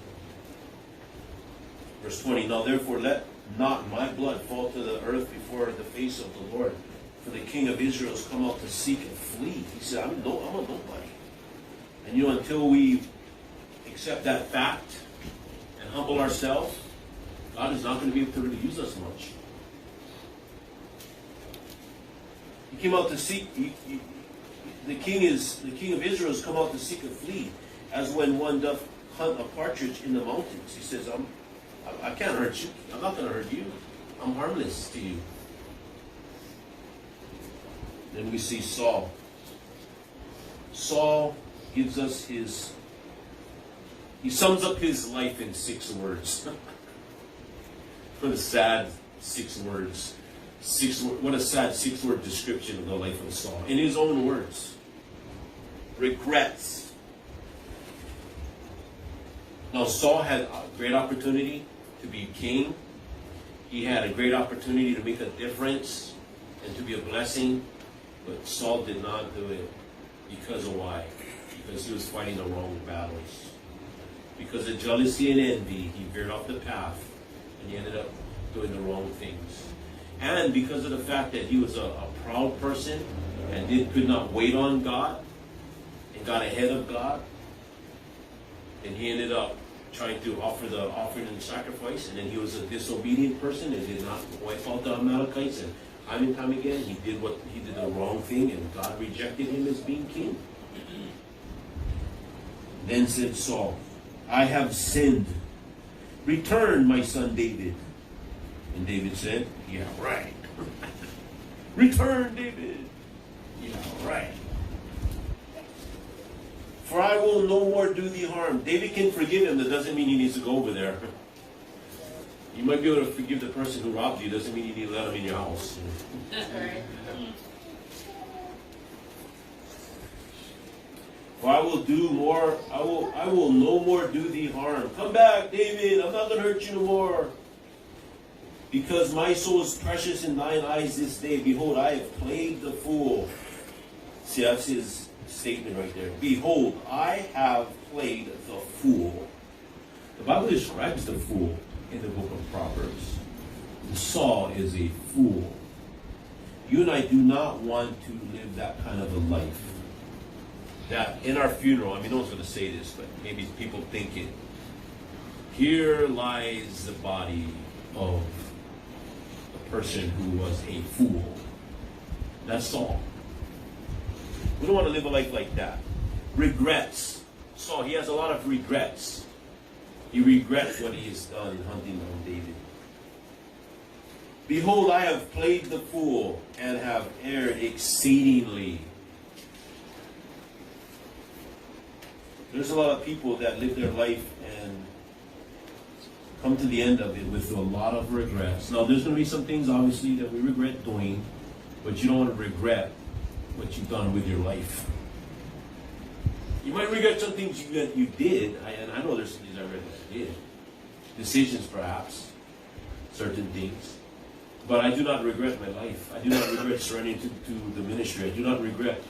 A: Verse 20, now therefore let not my blood fall to the earth before the face of the Lord. For the king of Israel has come out to seek and flee. He said, I'm a nobody. And until we accept that fact and humble ourselves, God is not going to be able to really use us much. He came out to seek. The king of Israel has come out to seek and flee, as when one doth hunt a partridge in the mountains. He says, I can't hurt you. I'm not going to hurt you. I'm harmless to you. Then we see Saul. Saul gives us he sums up his life in 6 words. What a sad 6 words. What a sad 6-word description of the life of Saul. In his own words. Regrets. Now Saul had a great opportunity to be king. He had a great opportunity to make a difference and to be a blessing. But Saul did not do it. Because of why? Because he was fighting the wrong battles. Because of jealousy and envy, he veered off the path and he ended up doing the wrong things. And because of the fact that he was a proud person and could not wait on God and got ahead of God, and he ended up trying to offer the offering and sacrifice, and then he was a disobedient person and did not wipe out the Amalekites, and time and time again he did the wrong thing, and God rejected him as being king. Then said Saul, I have sinned. Return, my son David. And David said, yeah, right. Return, David. Yeah, right. For I will no more do thee harm. David can forgive him. That doesn't mean he needs to go over there. You might be able to forgive the person who robbed you. Doesn't mean you need to let him in your house.
B: Right.
A: For I will do more. I will no more do thee harm. Come back, David. I'm not going to hurt you no more. Because my soul is precious in thine eyes this day. Behold, I have played the fool. See, that's his statement right there. Behold, I have played the fool. The Bible describes the fool in the book of Proverbs. Saul is a fool. You and I do not want to live that kind of a life. That in our funeral, I mean, no one's going to say this, but maybe people think it. Here lies the body of a person who was a fool. That's Saul. We don't want to live a life like that. Regrets. Saul, he has a lot of regrets. He regrets what he has done hunting down David. Behold, I have played the fool and have erred exceedingly. There's a lot of people that live their life and come to the end of it with a lot of regrets. Now, there's going to be some things, obviously, that we regret doing, but you don't want to regret what you've done with your life. You might regret some things that you did, and I know there's some things I regret that I did. Decisions, perhaps, certain things. But I do not regret my life. I do not regret surrendering to the ministry. I do not regret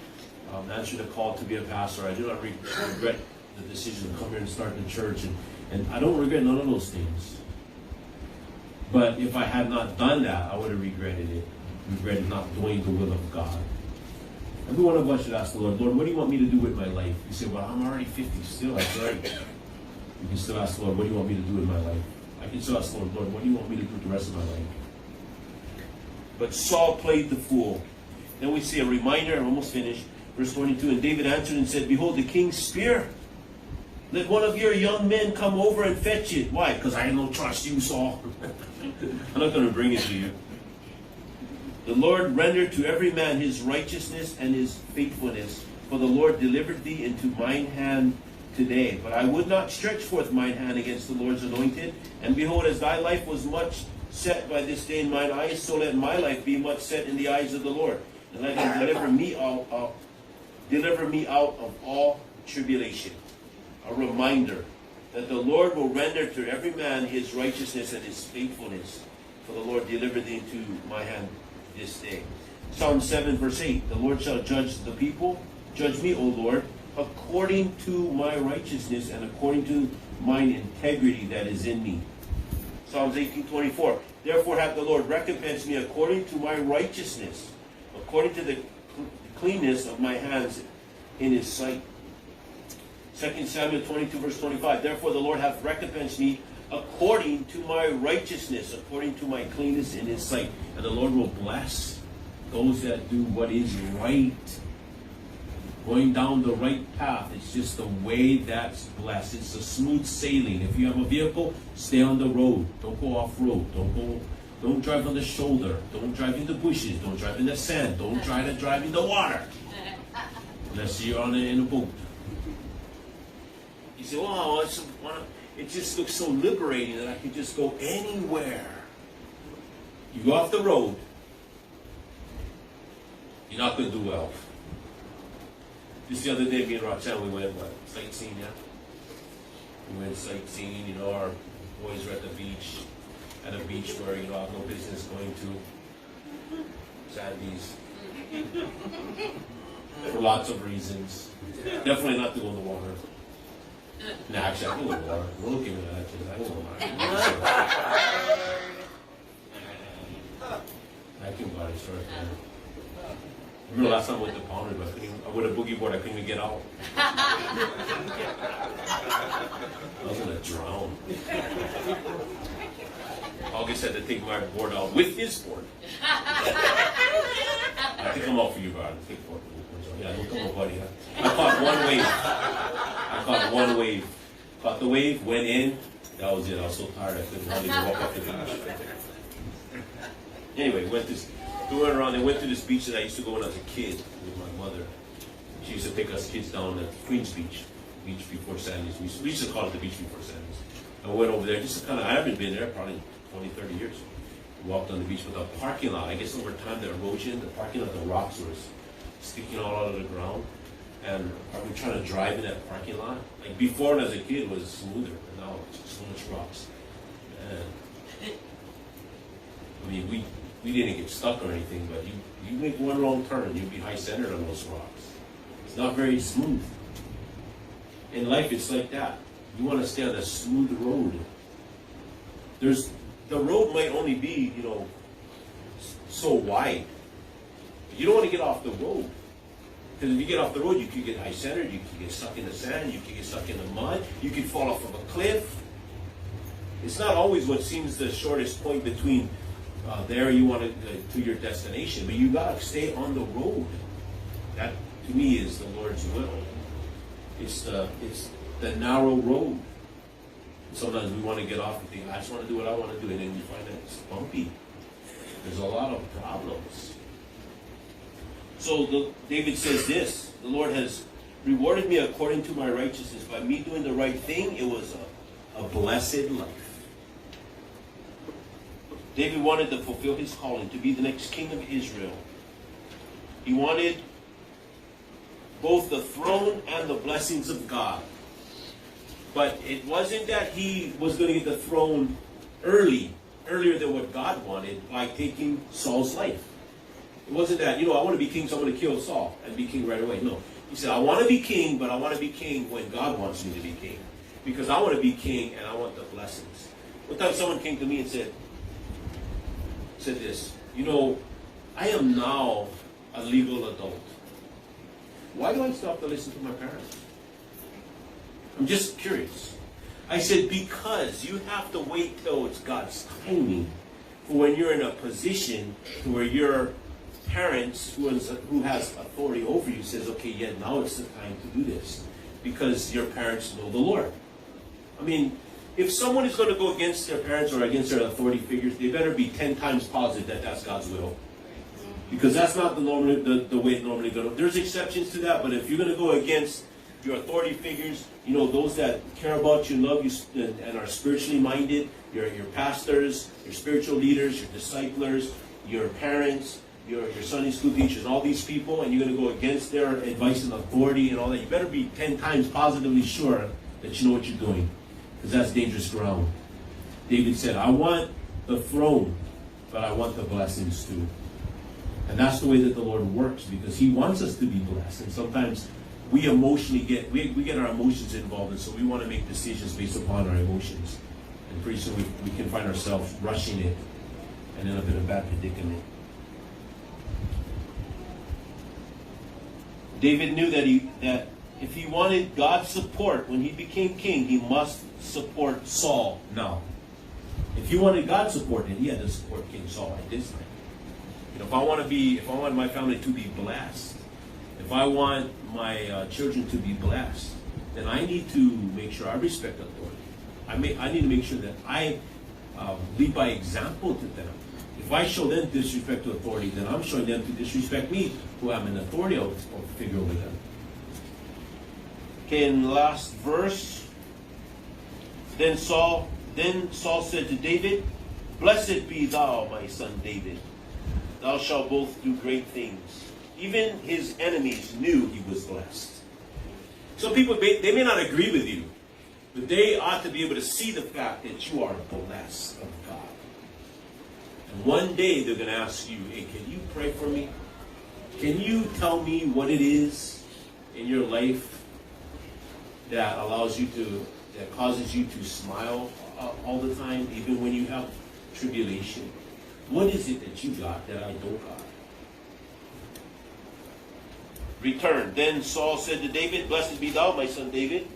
A: answering the call to be a pastor. I do not regret the decision to come here and start the church. And I don't regret none of those things. But if I had not done that, I would have regretted it. Regretted not doing the will of God. Every one of us should ask the Lord, Lord, what do you want me to do with my life? You say, well, I'm already 50 still. That's right. You can still ask the Lord, what do you want me to do with my life? I can still ask the Lord, Lord, what do you want me to do with the rest of my life? But Saul played the fool. Then we see a reminder, I'm almost finished. Verse 22, and David answered and said, behold, the king's spear. Let one of your young men come over and fetch it. Why? Because I don't trust you, Saul. I'm not going to bring it to you. The Lord rendered to every man his righteousness and his faithfulness. For the Lord delivered thee into mine hand today. But I would not stretch forth mine hand against the Lord's anointed. And behold, as thy life was much set by this day in mine eyes, so let my life be much set in the eyes of the Lord. And let him deliver me out of all tribulation. A reminder that the Lord will render to every man his righteousness and his faithfulness. For the Lord delivered thee into my hand this day. Psalm 7 verse 8. The Lord shall judge the people. Judge me, O Lord, according to my righteousness and according to mine integrity that is in me. Psalms 18:24. Therefore hath the Lord recompensed me according to my righteousness, according to the cleanness of my hands in his sight. 2 Samuel 22 verse 25. Therefore the Lord hath recompensed me according to my righteousness, according to my cleanness in his sight. And the Lord will bless those that do what is right. Going down the right path. It's just the way that's blessed. It's a smooth sailing. If you have a vehicle, stay on the road. Don't go off road. Don't drive on the shoulder. Don't drive in the bushes. Don't drive in the sand. Don't try to drive in the water. Unless you're in a boat. You say, "Wow, it just looks so liberating that I can just go anywhere." You go off the road, you're not going to do well. Just the other day, me and Roxanne, we went sightseeing. Yeah, we went sightseeing. Our boys were at the beach, where I have no business going to. Sandy's. For lots of reasons. Definitely not to go in the water. No, actually, I can go in the water. We're looking at that. I can go in the water. I can body surf, man. Remember last time I went to Pounder, but I went a boogie board, I couldn't even get out. I was gonna drown. August had to take my board out with his board. I think I'm out for you, bro. I think for yeah, look at my buddy. I caught one wave. Caught the wave, went in. That was it. I was so tired I couldn't hardly walk up the beach. Anyway, we went to this beach that I used to go when I was a kid with my mother. She used to take us kids down at Queens Beach before Sandy's. We used to call it the beach before Sandy's. And we went over there just to I haven't been there probably 20, 30 years. We walked on the beach, but the parking lot, I guess over time the erosion, the parking lot, the rocks were sticking all out of the ground. And we were trying to drive in that parking lot. Like before, as a kid, was smoother, and now it's just so much rocks. And I mean, we didn't get stuck or anything, but you make one wrong turn, you'd be high-centered on those rocks. It's not very smooth. In life, it's like that. You want to stay on a smooth road. The road might only be, so wide. But you don't want to get off the road. Because if you get off the road, you could get high-centered, you could get stuck in the sand, you could get stuck in the mud, you could fall off of a cliff. It's not always what seems the shortest point between there you want to your destination, but you got to stay on the road. That, to me, is the Lord's will. It's the narrow road. Sometimes we want to get off and think, I just want to do what I want to do, and then you find that it's bumpy. There's a lot of problems. So David says this, the Lord has rewarded me according to my righteousness. By me doing the right thing, it was a blessed life. David wanted to fulfill his calling, to be the next king of Israel. He wanted both the throne and the blessings of God. But it wasn't that he was going to get the throne earlier than what God wanted by taking Saul's life. It wasn't that, I want to be king, so I'm going to kill Saul and be king right away. No. He said, I want to be king, but I want to be king when God wants me to be king. Because I want to be king and I want the blessings. One time someone came to me and said this, I am now a legal adult. Why do I still have to listen to my parents? I'm just curious. I said, because you have to wait till it's God's timing for when you're in a position to where your parents, who has authority over you, says, okay, yeah, now it's the time to do this. Because your parents know the Lord. I mean, if someone is going to go against their parents or against their authority figures, they better be 10 times positive that that's God's will. Because that's not the way it normally goes. There's exceptions to that, but if you're going to go against your authority figures, those that care about you, love you, and are spiritually minded, your pastors, your spiritual leaders, your disciplers, your parents, your Sunday school teachers, all these people, and you're going to go against their advice and authority and all that, you better be 10 times positively sure that you know what you're doing. Because that's dangerous ground. David said, I want the throne, but I want the blessings too. And that's the way that the Lord works, because he wants us to be blessed. And sometimes we emotionally we get our emotions involved, and so we want to make decisions based upon our emotions. And pretty soon we can find ourselves rushing it and end up in a bad predicament. David knew that if he wanted God's support when he became king, he must support Saul now. If he wanted God's support, then he had to support King Saul at this time. If I want my family to be blessed, if I want my children to be blessed, then I need to make sure I respect authority. I need to make sure that I lead by example to them. If I show them disrespect to authority, then I'm showing them to disrespect me, who I'm an authority figure over them. Okay, in the last verse, then Saul said to David, "Blessed be thou, my son David. Thou shalt both do great things." Even his enemies knew he was blessed. Some people, they may not agree with you, but they ought to be able to see the fact that you are blessed of God. And one day they're going to ask you, "Hey, can you pray for me? Can you tell me what it is in your life that causes you to smile all the time, even when you have tribulation? What is it that you got that I don't got?" Return. Then Saul said to David, "Blessed be thou, my son David.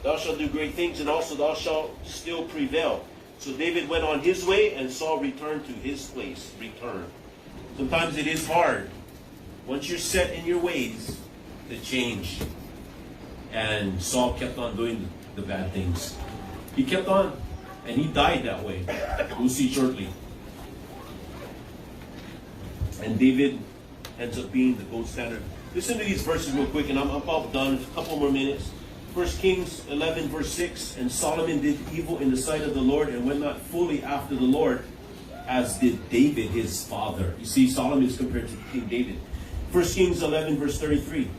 A: Thou shalt do great things, and also thou shalt still prevail." So David went on his way, and Saul returned to his place. Return. Sometimes it is hard, once you're set in your ways, to change. And Saul kept on doing the bad things. He kept on, and he died that way. We'll see shortly. And David ends up being the gold standard. Listen to these verses real quick, and I'm about done. A couple more minutes. 1 Kings 11, verse 6. And Solomon did evil in the sight of the Lord, and went not fully after the Lord, as did David his father. You see, Solomon is compared to King David. 1 Kings 11, verse 33. It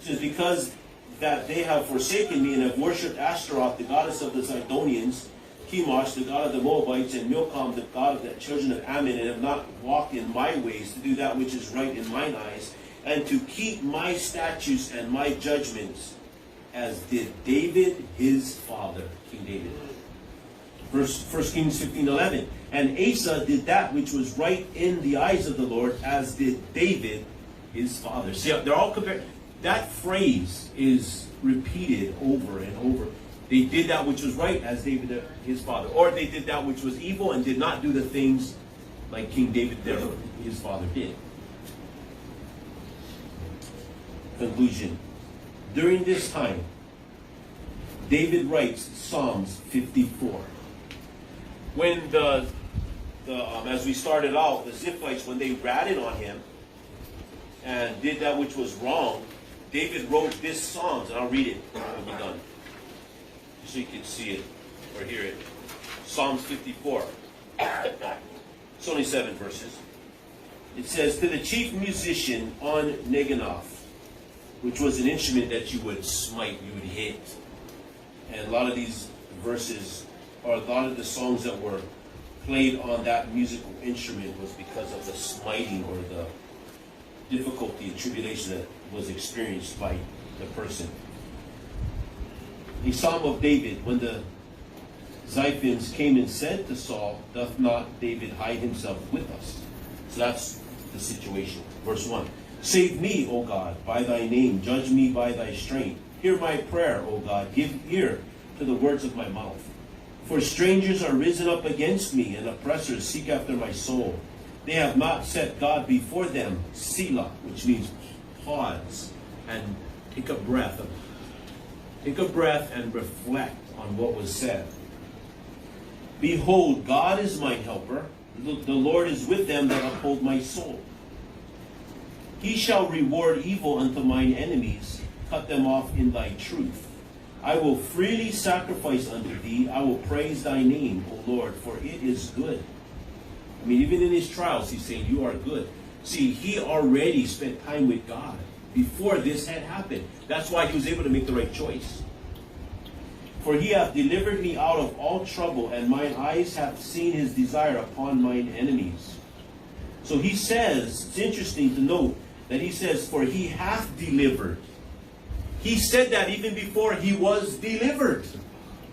A: says, "Because that they have forsaken me, and have worshipped Ashtaroth, the goddess of the Zidonians, Chemosh, the god of the Moabites, and Milcom, the god of the children of Ammon, and have not walked in my ways, to do that which is right in mine eyes, and to keep my statutes and my judgments, as did David his father," King David. 1 Kings 15:11. "And Asa did that which was right in the eyes of the Lord, as did David his father." See, they're all compared. That phrase is repeated over and over. They did that which was right, as David his father. Or they did that which was evil and did not do the things like King David his father did. Conclusion. During this time, David writes Psalms 54. When as we started out, the Ziphites, when they ratted on him and did that which was wrong, David wrote this Psalms, and I'll read it when we're done, so you can see it or hear it. Psalms 54. It's only 7 verses. It says, "To the chief musician on Neganoth," which was an instrument that you would smite, you would hit. And a lot of these verses, or a lot of the songs that were played on that musical instrument, was because of the smiting or the difficulty and tribulation that was experienced by the person. A Psalm of David. When the Ziphians came and said to Saul, "Doth not David hide himself with us?" So that's the situation. Verse 1. "Save me, O God, by thy name. Judge me by thy strength. Hear my prayer, O God. Give ear to the words of my mouth. For strangers are risen up against me, and oppressors seek after my soul. They have not set God before them." Selah, which means pause and take a breath. Take a breath and reflect on what was said. "Behold, God is my helper. The Lord is with them that uphold my soul. He shall reward evil unto mine enemies, cut them off in thy truth. I will freely sacrifice unto thee. I will praise thy name, O Lord, for it is good." I mean, even in his trials, he's saying, "You are good." See, he already spent time with God before this had happened. That's why he was able to make the right choice. "For he hath delivered me out of all trouble, and mine eyes have seen his desire upon mine enemies." So he says, it's interesting to note that he says, "For he hath delivered." He said that even before he was delivered.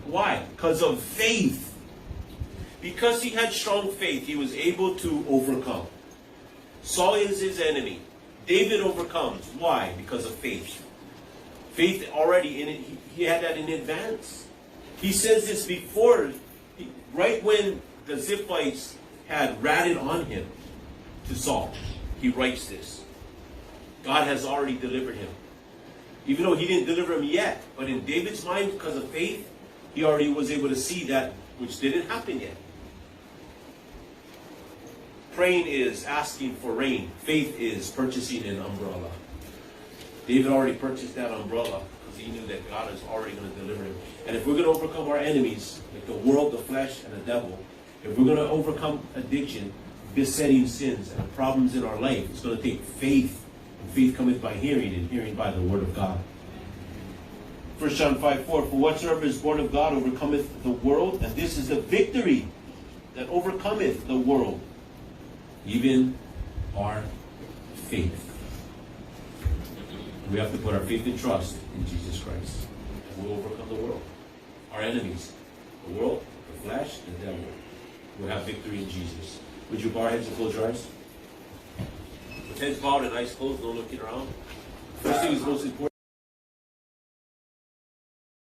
A: Why? Because of faith. Because he had strong faith, he was able to overcome. Saul is his enemy. David overcomes. Why? Because of faith. Faith already in it. He had that in advance. He says this before, right when the Ziphites had ratted on him to Saul. He writes this. God has already delivered him. Even though he didn't deliver him yet, but in David's mind, because of faith, he already was able to see that which didn't happen yet. Praying is asking for rain. Faith is purchasing an umbrella. David already purchased that umbrella because he knew that God is already going to deliver him. And if we're going to overcome our enemies, like the world, the flesh, and the devil, if we're going to overcome addiction, besetting sins, and problems in our life, it's going to take faith. And faith cometh by hearing, and hearing by the word of God. 1 John 5:4, for whatsoever is born of God overcometh the world, and this is the victory that overcometh the world, even our faith. We have to put our faith and trust in Jesus Christ. And we'll overcome the world. Our enemies, the world, the flesh, the devil. We'll have victory in Jesus. Would you bow our heads and close your eyes? With heads bowed and eyes closed, no looking around. First thing is most important.